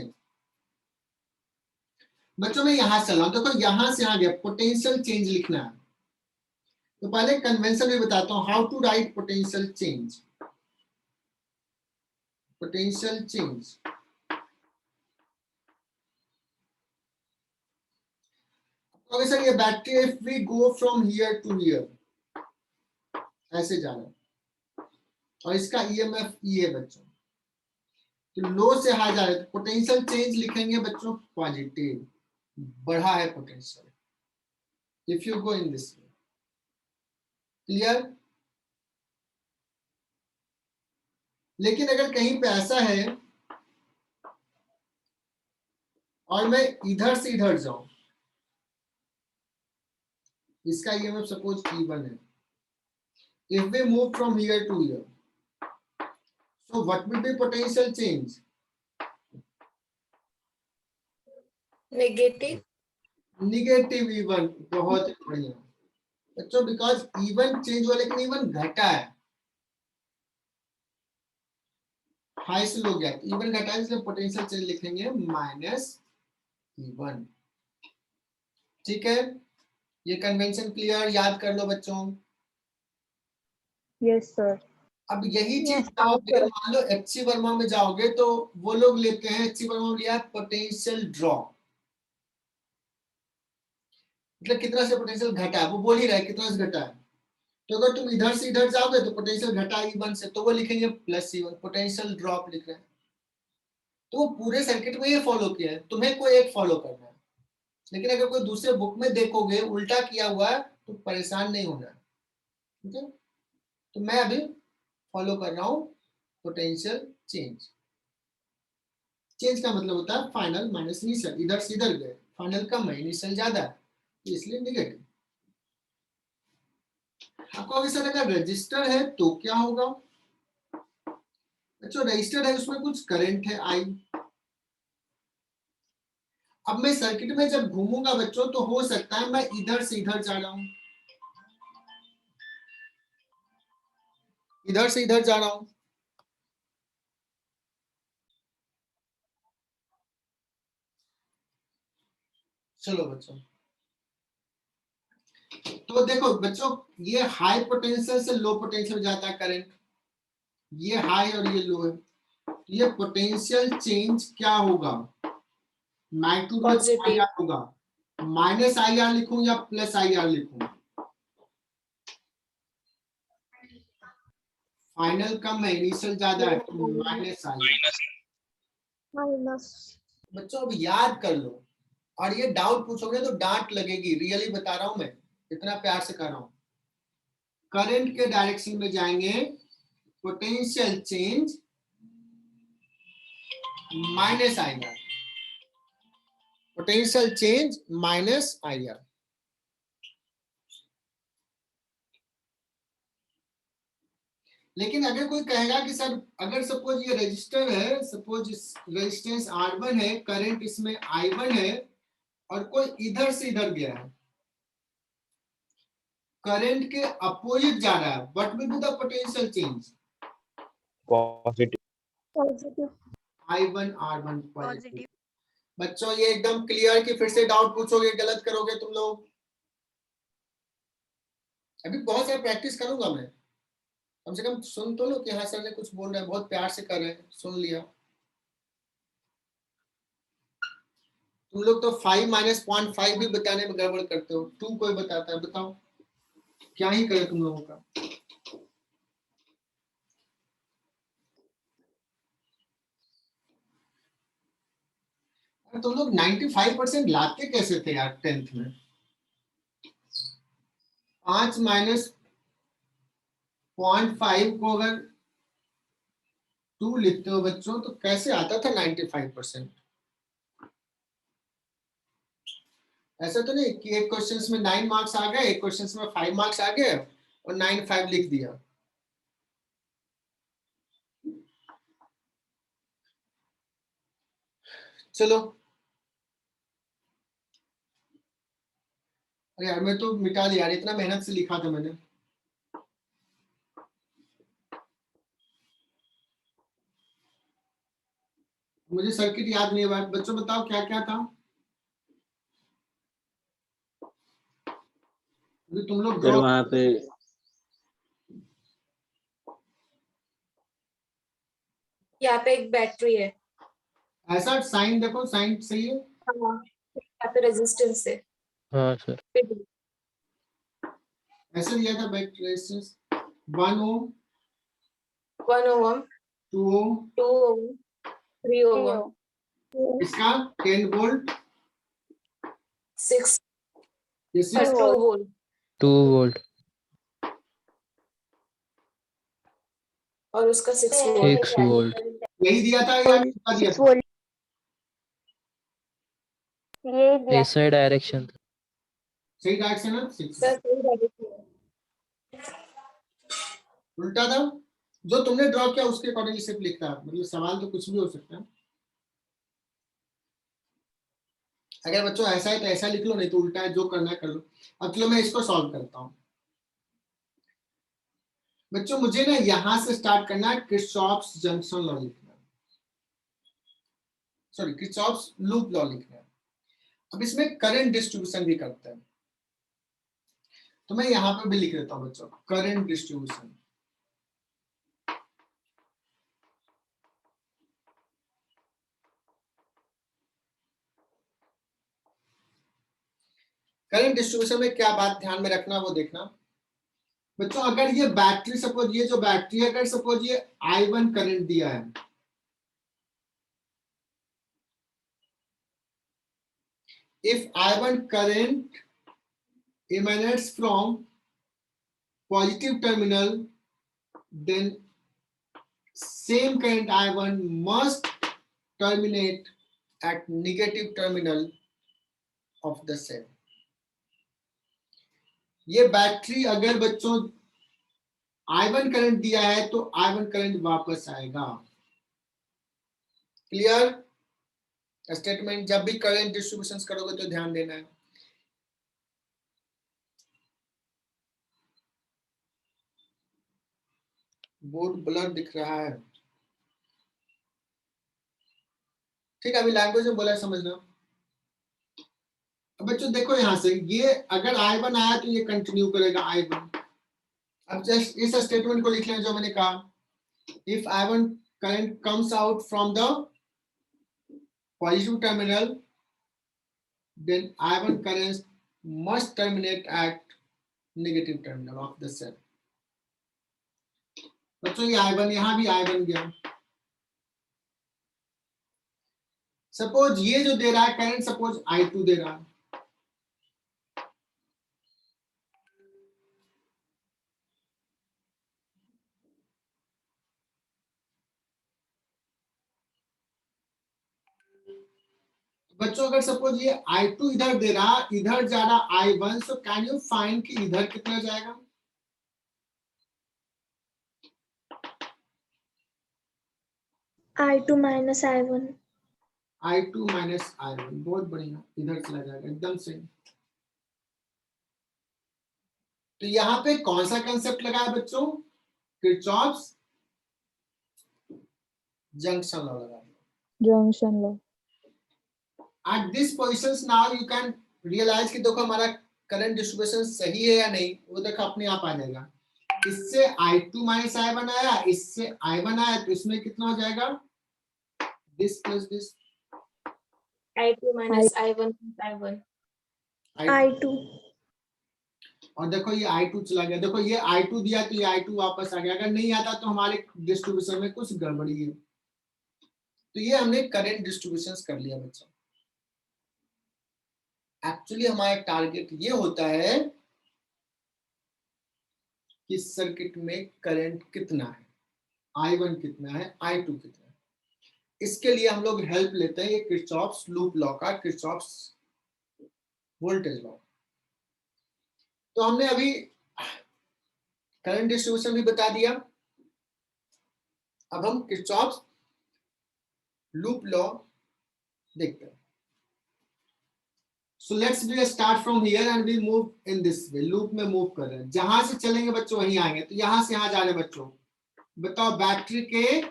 बच्चों में यहां से चल रहा हूं, देखो यहां से आ गया पोटेंशियल चेंज लिखना है। तो पहले कन्वेंशन भी बताता हूं, how to write potential change. Potential change okay sir, ये battery if we go from here to here, ऐसे जा रहा है, और इसका ईएमएफ ई है बच्चों, तो लो से हाई जा रहे हैं, तो पोटेंशियल चेंज लिखेंगे बच्चों पॉजिटिव, बढ़ा है potential if you go in this way. Clear? लेकिन अगर कहीं पे ऐसा है और मैं इधर से इधर जाऊं, इसका ईएमएफ सपोज E1 है, if we move from here to here, so what will be potential change? Negative. Negative E1। बहुत बढ़िया बच्चों, बिकॉज E1 चेंज हुआ लेकिन E1 घटा है, हाई से लो गया, E1 घटा है, इसलिए पोटेंशियल चेंज लिखेंगे माइनस E1। ठीक है, ये कन्वेंशन क्लियर, याद कर लो बच्चों। Yes sir. अब यही चीज Yes, जाओगे, sir. मान लो एचसी वर्मा में जाओगे तो वो लोग लेते हैं, एचसी वर्मा में लिया पोटेंशियल ड्रॉप, मतलब कितना से पोटेंशियल घटा है, वो बोल ही रहा है कितना से घटा है। तो अगर तुम इधर से इधर जाओगे तो पोटेंशियल घटा E1 से, तो वो लिखेंगे प्लस E1, पोटेंशियल ड्रॉप लिख रहे हैं। तो वो पूरे सर्किट में ये फॉलो किया है, तुम्हें कोई एक फॉलो करना है। लेकिन अगर कोई दूसरे बुक में देखोगे उल्टा किया हुआ है तो परेशान नहीं होना है। ठीक है, तो मैं अभी फॉलो कर रहा हूं पोटेंशियल चेंज। चेंज का मतलब होता है फाइनल माइनस इनिशियल, इधर से इधर गए, फाइनल कम है इनिशियल ज्यादा है, इसलिए नेगेटिव। आपको अभी सर अगर रजिस्टर है तो क्या होगा बच्चों, रजिस्टर है उसमें कुछ करंट है आई। अब मैं सर्किट में जब घूमूंगा बच्चों तो हो सकता है मैं इधर से इधर जा रहा हूं, इधर से इधर जा रहा हूं। चलो बच्चों, तो देखो बच्चों, ये हाई पोटेंशियल से लो पोटेंशियल जाता है करंट, ये हाई और ये लो है, ये पोटेंशियल चेंज क्या होगा, मैग्नीट्यूड में Positive. IR होगा, माइनस IR लिखूं या प्लस IR लिखूं, फाइनल कम है इनिशियल ज्यादा है, माइनस IR। Minus. बच्चों अब याद कर लो, और ये डाउट पूछोगे तो डांट लगेगी, रियली बता रहा हूं मैं, इतना प्यार से कर रहा हूं। करंट के डायरेक्शन में जाएंगे, potential change minus IR, potential change minus IR। लेकिन अगर कोई कहेगा कि सर अगर सपोज ये रजिस्टर है, सपोज रेजिस्टेंस R1 है, करंट इसमें I1 है, और कोई इधर से इधर गया है, करंट के अपोजिट जा रहा है, what will be the potential change? Positive. Positive. I1 R1 positive. बच्चों ये एकदम क्लियर कि फिर से डाउट पूछोगे, गलत करोगे तुम लोग? अभी बहुत सारा प्रैक्टिस करूंगा मैं, कम से कम सुन तो लो कि हाँ सर ने कुछ बोल रहे हैं, बहुत प्यार से कर रहे हैं, सुन लिया। तुम लोग तो 5 माइनस 0.5 भी बताने में गड़बड़ करते हो। 2 कोई बताता है, बताओ क्या ही करे तुम लोगों का। तुम लोग 95% लाते कैसे थे यार 10th में? 5 माइनस 0.5 को अगर 2 लिखते हो बच्चों तो कैसे आता था 95%? ऐसा तो नहीं कि एक क्वेश्चन में 9 मार्क्स आ गए, एक क्वेश्चन में 5 मार्क्स आ गए और 9 5 लिख दिया। चलो, अरे यार मैं तो मिटा लिया यार, इतना मेहनत से लिखा था मैंने। मुझे सर्किट याद नहीं है बच्चों, बताओ क्या क्या था। तुम लोग सर वहाँ पे यहाँ पे एक बैटरी है। ऐसा साइन देखो, साइन सही है। हाँ, यहाँ पे रेजिस्टेंस है। हाँ सर। ऐसे दिया था बैटरी रेजिस्टेंस 1 ओम 1 ओम 2 ओम 2 ओम 3 ओम इसका 10 वोल्ट 6 ये 6 2 वोल्ट 2 वोल्ट और उसका 6 वोल्ट। 6 वोल्ट यही दिया था या क्या दिया 6 था? वोल्ट ये दिया। ऐसा डायरेक्शन था। सही डायरेक्शन है 6। सर सही डायरेक्शन है। उल्टा था जो तुमने ड्रॉ किया उसके अकॉर्डिंग सिर्फ लिखता है, मतलब सवाल तो कुछ भी हो सकता है। अगर बच्चों ऐसा है तो ऐसा लिख लो, नहीं तो उल्टा है, जो करना है कर लो। अब चलो मैं इसको सॉल्व करता हूँ। बच्चों मुझे ना यहां से स्टार्ट करना है, किरचॉफ्स जंक्शन लॉ लिखना है, सॉरी किरचॉफ्स लूप लॉ लिखना है। अब इसमें करंट डिस्ट्रीब्यूशन भी करते हैं, तो मैं यहां पे भी लिख देता हूं बच्चों करंट डिस्ट्रीब्यूशन। करंट डिस्ट्रीब्यूशन में क्या बात ध्यान में रखना वो देखना बच्चों। अगर ये बैटरी, सपोज ये जो बैटरी है, अगर सपोज ये I1 करंट दिया है, if I1 current emanates from positive terminal, then same current I1 must terminate at negative terminal of the cell. ये बैटरी अगर बच्चों I1 करंट दिया है तो I1 करंट वापस आएगा। Clear statement? जब भी करंट डिस्ट्रीब्यूशन करोगे तो ध्यान देना है। बोर्ड ब्लर दिख रहा है, ठीक है, अभी लैंग्वेज में बोला है, समझना। अब बच्चों देखो यहां से ये अगर I1 आया तो ये कंटिन्यू करेगा I1। अब जस्ट इस स्टेटमेंट को लिख लें जो मैंने कहा, if I1 current comes out from the positive terminal then I1 current must terminate at negative terminal of the cell। बच्चों ये I1, यहां भी I1 गया। सपोज ये जो दे रहा है करंट, सपोज I2 दे रहा है, बच्चों अगर सपोज ये I2 इधर दे रहा, इधर जा रहा I1, so can you find कि इधर कितना जाएगा? I2 minus I1 I2 minus I1, बहुत बढ़िया, इधर चला जाएगा, एकदम सही। तो यहाँ पे कौन सा कंसेप्ट लगा है बच्चों? किरचॉफ्स जंक्शन लॉ लगा है। Junction law. At this positions now you can realize कि देखो हमारा करंट डिस्ट्रीब्यूशन सही है या नहीं, वो देखो अपने आप आ जाएगा। इससे I2 माइनस I1 आया, इससे I1 आया, तो इसमें कितना हो जाएगा? This plus this. I2 minus I1 plus I1. I2. और देखो ये I2 चला गया, देखो ये I2 दिया तो ये I2 वापस आ गया, अगर नहीं आता तो हमारे डिस्ट्रीब्यूशन में कुछ गड़बड़ी है। तो ये हमने करंट डिस्ट्रीब्यूशन कर लिया बच्चों। एक्चुअली हमारा टारगेट ये होता है कि सर्किट में करंट कितना है, I1 कितना है, I2 कितना है। इसके लिए हम लोग हेल्प लेते हैं ये किरचॉफ्स लूप लॉ का, किरचॉफ्स वोल्टेज लॉ। तो हमने अभी करंट डिस्ट्रीब्यूशन भी बता दिया, अब हम किरचॉफ्स लूप लॉ देखते हैं। So let's do a start from here and we move in this way. Loop में मूव कर रहे हैं, जहां से चलेंगे बच्चों वहीं आएंगे। तो यहां से यहां जा रहे हैं बच्चों, बताओ बैटरी के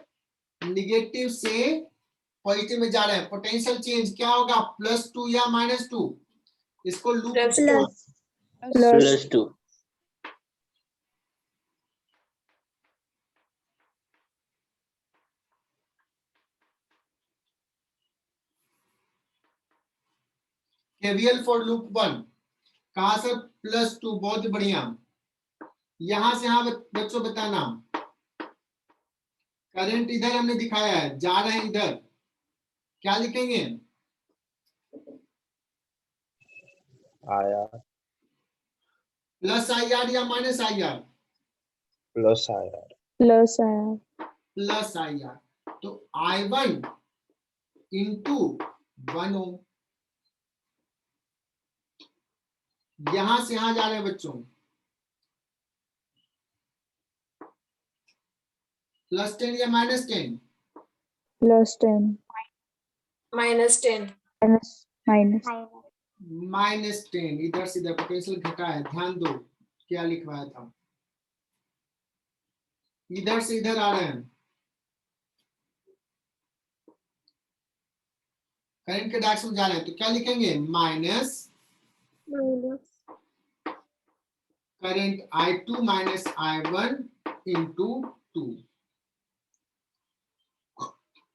निगेटिव से पॉजिटिव में जा रहे हैं, पोटेंशियल चेंज क्या होगा, +2 या -2? इसको लूप +2. KVL फॉर लूप 1 कहां से, +2, बहुत बढ़िया। यहां से यहां बच्चों बताना, करंट इधर हमने दिखाया है, जा रहे हैं इधर, क्या लिखेंगे, IR +IR या -IR, plus IR. +IR। तो I1 इंटू 1 ओम, यहां से यहां जा रहे हैं बच्चों, +10 या -10, -10. -10। इधर से इधर पोटेंशियल घटा है, ध्यान दो क्या लिखवाया था, इधर से इधर आ रहे हैं, करंट के डायरेक्शन में जा रहे हैं, तो क्या लिखेंगे, minus current I2 minus I1 into 2।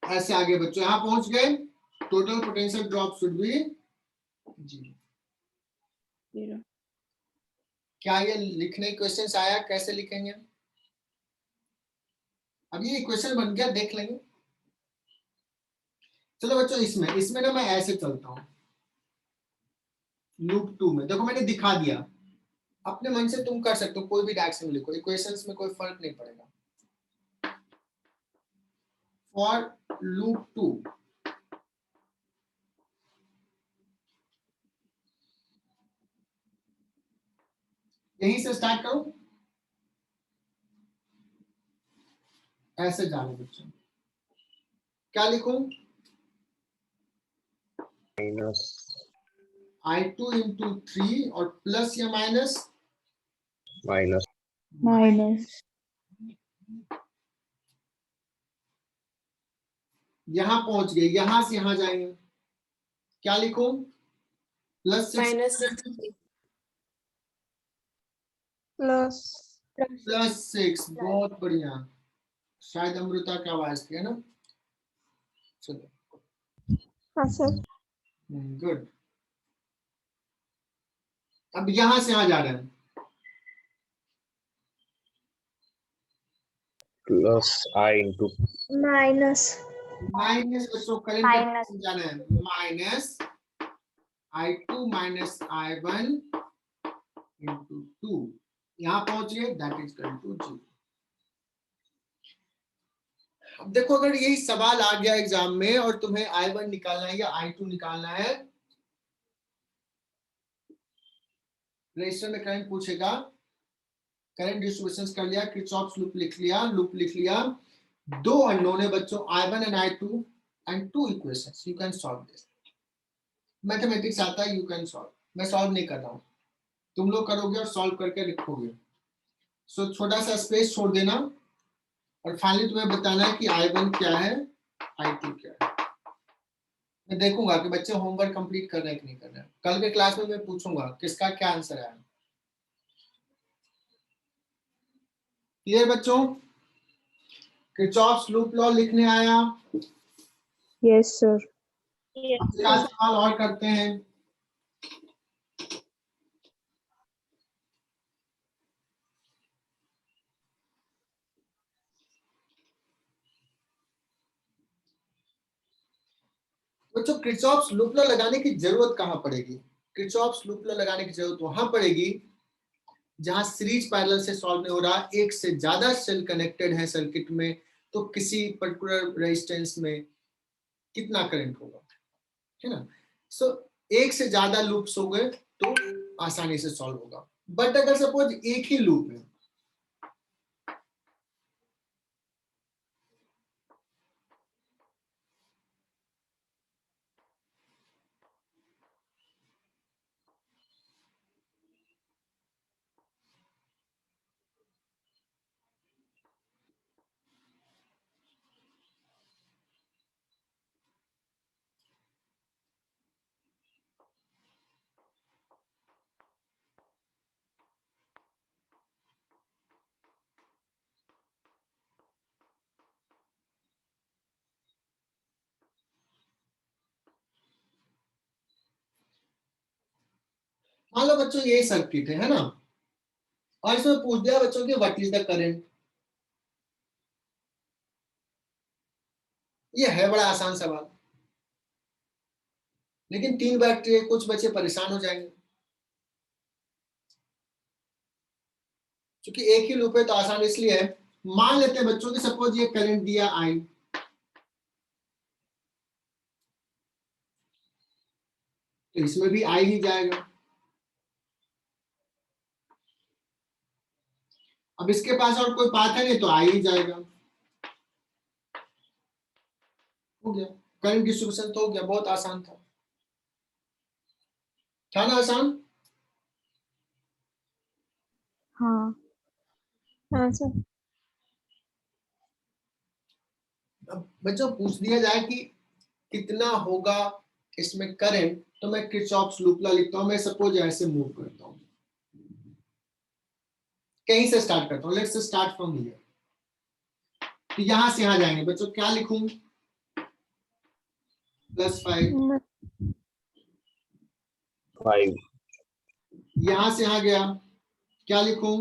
ऐसे आगे बच्चों, यहां पहुंच गए, total potential drop should be 0। क्या ये लिखने क्वेश्चंस आया, कैसे लिखेंगे, अब ये इक्वेशन बन गया, देख लेंगे। चलो बच्चों, इसमें ना मैं ऐसे चलता हूं, लूप 2 में देखो मैंने दिखा दिया, अपने मन से तुम कर सकते हो, कोई भी डायरेक्शन लिखो, इक्वेशंस में कोई फर्क नहीं पड़ेगा। फॉर लूप 2 यहीं से स्टार्ट करो, ऐसे जाने बच्चों, क्या लिखूं, Minus I2 इंटू 3 और प्लस या माइनस, यहां पहुंच गए, यहां से यहां जाएंगे, क्या लिखूं, +6 +6, बहुत बढ़िया, शायद अमृता का आवाज थी, है ना, चलो गुड। अब यहां से यहां जा रहे हैं, plus I into माइनस बच्चों, करंट जा रहे हैं, minus I2 minus I1 into 2, यहां पहुंच गए, दैट इज इक्वल टू 0। अब देखो, अगर यही सवाल आ गया एग्जाम में और तुम्हें I1 निकालना है या I2 निकालना है, रजिस्टर में करंट पूछेगा, करंट डिस्ट्रीब्यूशन कर लिया, किरचॉफ्स लूप लिख लिया, दो अननोन है बच्चों, I1 and I2 and 2 equations, you can solve this. Mathematics आता है, यू कैन सॉल्व, मैं सॉल्व नहीं कर रहा हूं, तुम लोग करोगे और सॉल्व करके लिखोगे। सो छोटा सा स्पेस छोड़ देना और फाइनली तुम्हें बताना है कि I1 क्या है, I2 क्या है। मैं देखूंगा कि बच्चे होमवर्क कंप्लीट कर रहे हैं कि नहीं कर रहे हैं, कल के क्लास में मैं पूछूंगा किसका क्या आंसर है। क्लियर बच्चों, किरचॉफ्स लूप लॉ लिखने आया, Yes, sir. एक आध सवाल और करते हैं। बच्चों किरचॉफ्स लूप लॉ लगाने की जरूरत कहां पड़ेगी? किरचॉफ्स लूप लॉ लगाने की जरूरत वहां पड़ेगी जहां सीरीज पैरेलल से सॉल्व नहीं हो रहा, एक से ज्यादा सेल कनेक्टेड है सर्किट में, तो किसी पर्टिकुलर रेजिस्टेंस में कितना करंट होगा, है ना। सो एक से ज्यादा लूप्स हो गए तो आसानी से सॉल्व होगा। बट अगर सपोज एक ही लूप है, मान लो बच्चों ये सर्किट है ना, और इसमें पूछ दिया बच्चों कि व्हाट इज द करंट। ये है बड़ा आसान सवाल, लेकिन 3 बैटरी है, कुछ बच्चे परेशान हो जाएंगे। क्योंकि एक ही लूप है तो आसान इसलिए है। मान लेते हैं बच्चों कि सपोज ये करंट दिया आई, तो इसमें भी आई ही जाएगा। अब इसके पास और कोई पाथ है नहीं तो आई ही जाएगा। हो गया, करंट डिस्ट्रीब्यूशन तो हो गया, बहुत आसान था ना आसान? हाँ हाँ सर। अब बच्चों पूछ दिया जाए कि कितना होगा इसमें करंट, तो मैं किरचॉफ्स लूप लॉ लिखता हूं। मैं सपोज ऐसे मूव करता हूं, कहीं से स्टार्ट करता हूं, लेट्स स्टार्ट फ्रॉम हियर। तो यहां से यहां जाएंगे बच्चों, क्या लिखूं? +5। 5 यहां से यहां गया, क्या लिखूं?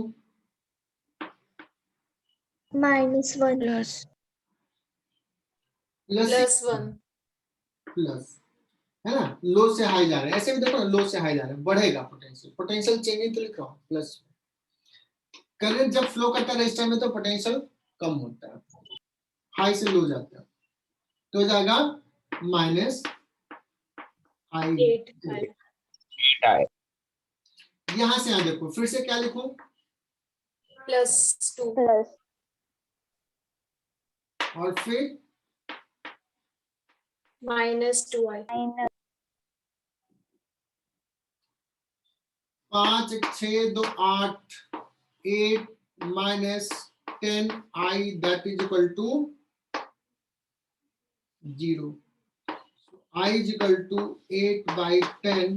-1 +1 प्लस, है ना। लो से हाई जा रहे हैं, ऐसे भी देखो ना, लो से हाई जा रहे हैं, बढ़ेगा पोटेंशियल। पोटेंशियल चेंजिंग तो लिख रहा हूं प्लस। करंट जब फ्लो करता है रेजिस्टर में तो पोटेंशियल कम होता है, हाई से लो जाता है, तो हो जाएगा -I। 8 I यहां से यहां देखो, फिर से क्या लिखूं? +2 और फिर -2i 5 6 2 8 8 -10i that is equal to 0। I is equal to 8/10,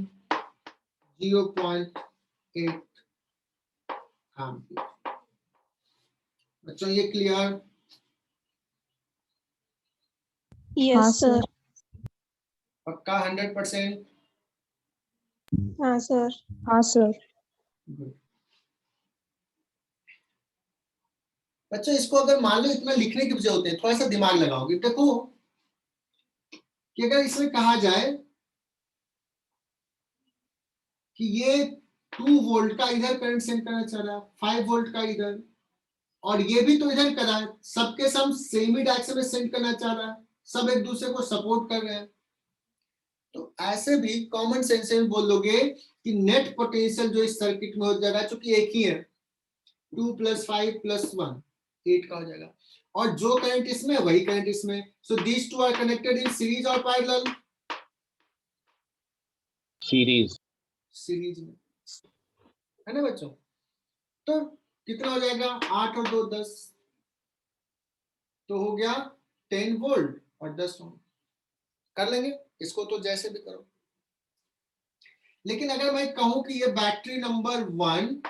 0.8 ampere. बच्चों ये क्लियर? हाँ सर। पक्का 100%? हाँ सर। हाँ सर। गुड। बच्चों इसको अगर मान लो इतना लिखने की जरूरत है, थोड़ा सा दिमाग लगाओगे, देखो कि अगर इसमें कहा जाए कि ये 2 वोल्ट का इधर करंट सेंड करना चाह रहा है, 5 वोल्ट का इधर, और ये भी तो इधर कर रहा है, सबके सब सेम ही डायरेक्शन में सेंड करना चाह रहा है, सब एक दूसरे को सपोर्ट कर रहे हैं, तो ऐसे भी कॉमन सेंस में बोल दोगे कि नेट पोटेंशियल जो इस सर्किट में हो जाएगा, चूंकि एक ही है, 2 + 5 + 1 8 का हो जाएगा, और जो करंट इसमें वही करंट इसमें। So these two are connected in series और पैरेलल? series सीरीज में, है ना बच्चों। तो कितना हो जाएगा? 8 और 2 10, तो हो गया 10 वोल्ट और 10 ओम। कर लेंगे इसको तो जैसे भी करो। लेकिन अगर मैं कहूं कि ये battery number 1,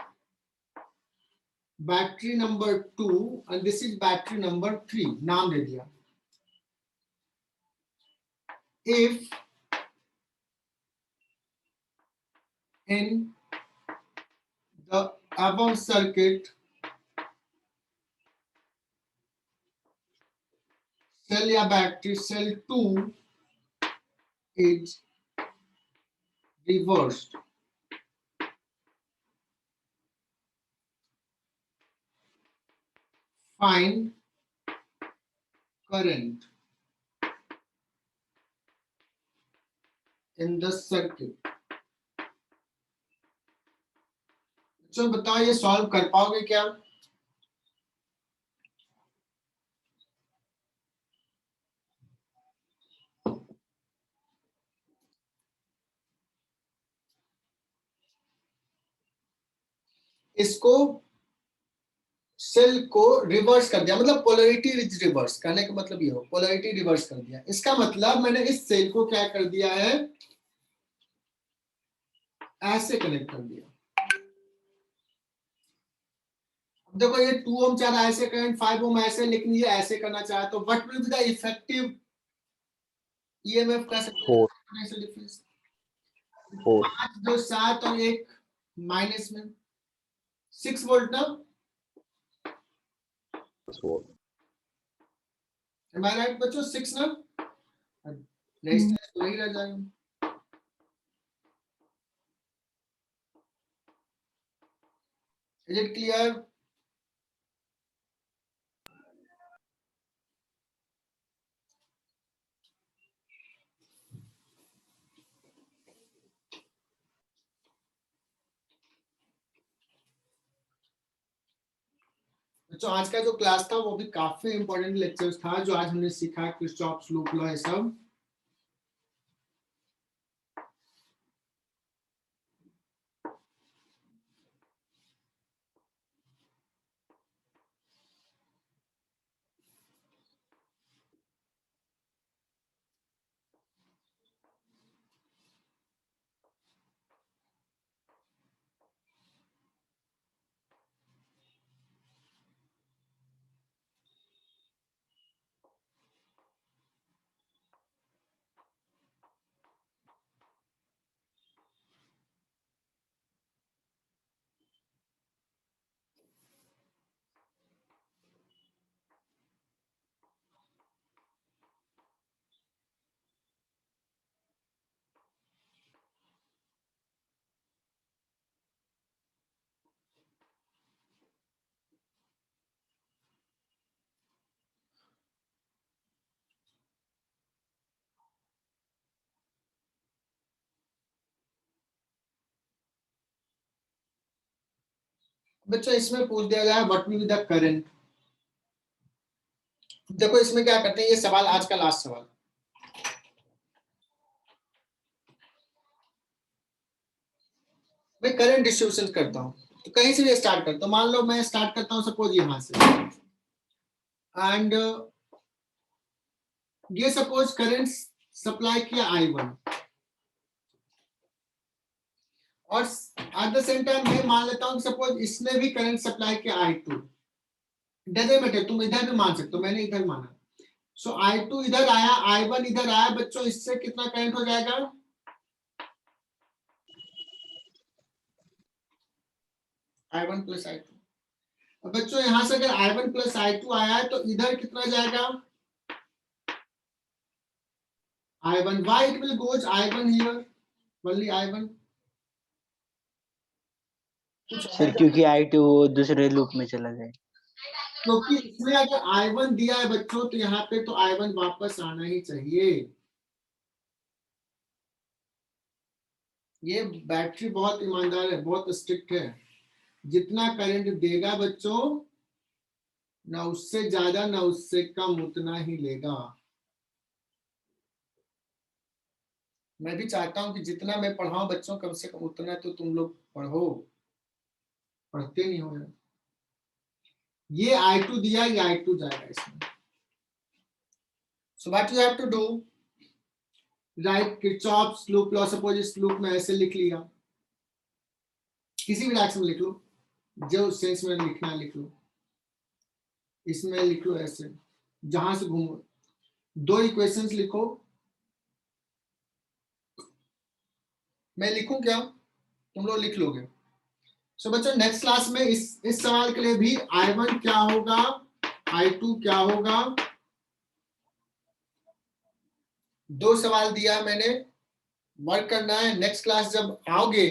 battery number 2 and this is battery number 3, नाम दे दिया। If in the above circuit, cell या battery cell 2 is reversed. Find current in the circuit. चलो बताओ ये सॉल्व कर पाओगे क्या? इसको सेल को रिवर्स कर दिया, मतलब पोलैरिटी रिवर्स करने का मतलब ये हो, पोलैरिटी रिवर्स कर दिया। इसका मतलब मैंने इस सेल को क्या कर दिया है, ऐसे कनेक्ट कर दिया। अब देखो ये 2 ओम चाह रहा है ऐसे करंट, 5 ओम ऐसे, लेकिन ये ऐसे करना चाहे तो what will be the effective EMF का पोटेंशियल डिफरेंस? 5 जो 7 और 1 माइनस में 6 वोल्ट ना? Am I right बच्चों? 6 ना? रेजिस्टेंस वही रह जाएगा। Is it clear? तो आज का जो क्लास था वो भी काफी इंपॉर्टेंट लेक्चर्स था, जो आज हमने सीखा किरचॉफ्स लूप लॉ, ये सब। बच्चों इसमें पूछ दिया गया है what will be the current. देखो इसमें क्या करते हैं, ये सवाल आज का लास्ट सवाल। मैं करंट डिस्ट्रीब्यूशन करता हूं, तो कहीं से भी स्टार्ट करता हूं। मान लो मैं स्टार्ट करता हूं सपोज यहां से, एंड ये सपोज करंट सप्लाई किया I1, और एट द सेम टाइम मैं मान लेता हूं सपोज इसने भी करंट सप्लाई किया I2। डजंट मैटर, तुम इधर भी मान सकते हो, मैंने इधर माना। सो I2 इधर आया, I1 इधर आया। बच्चों इससे कितना करंट हो जाएगा? I1 plus I2। अब बच्चों यहां से अगर I1 प्लस I2 आया है तो इधर कितना जाएगा? I1। Why it will goes I1 here? only I1। Sir क्योंकि I2 दूसरे लूप में चला जाए। क्योंकि इसमें अगर I1 दिया है बच्चों तो यहाँ पे तो I1 वापस आना ही चाहिए। ये बैटरी बहुत ईमानदार है, बहुत स्ट्रिक्ट है। जितना करंट देगा बच्चों, ना उससे ज्यादा ना उससे कम, उतना ही लेगा। मैं भी चाहता हूं कि जितना मैं पढ़ाऊं बच्चों, कम से कम उतना तो तुम लोग पढ़ो। पढ़ते नहीं हो। ये I2 दिया, ये I2 जाएगा इसमें। So what you have to do, write Kirchhoff's loop law। Suppose इस लूप में ऐसे लिख लिया, किसी भी डायरेक्शन में लिख लो, जो सेंस में लिखना है लिख लो। इसमें लिख लो ऐसे, जहां से घूमो। 2 इक्वेशंस लिखो। मैं लिखूं क्या? तुम लोग लिख लोगे। सो बच्चों नेक्स्ट क्लास में इस सवाल के लिए भी I1 क्या होगा, I2 क्या होगा, 2 सवाल दिया है मैंने, वर्क करना है। नेक्स्ट क्लास जब आओगे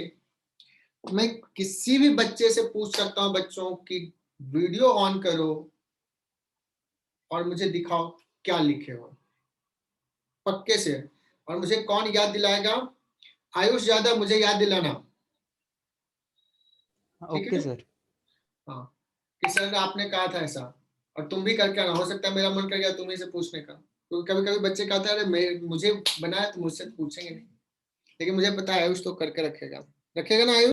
मैं किसी भी बच्चे से पूछ सकता हूं बच्चों की वीडियो ऑन करो और मुझे दिखाओ क्या लिखे हो पक्के से। और मुझे कौन याद दिलाएगा? आयुष यादव, मुझे याद दिलाना। Okay sir. हाँ कि सर आपने कहा था ऐसा, और तुम भी करके आना। हो सकता है मेरा मन कर गया तुम्ही से पूछने का, तो कभी कभी बच्चे कहते हैं अरे मुझे बनाया तो मुझसे पूछेंगे नहीं, लेकिन मुझे पता है आयुष तो करके रखेगा ना आयुष?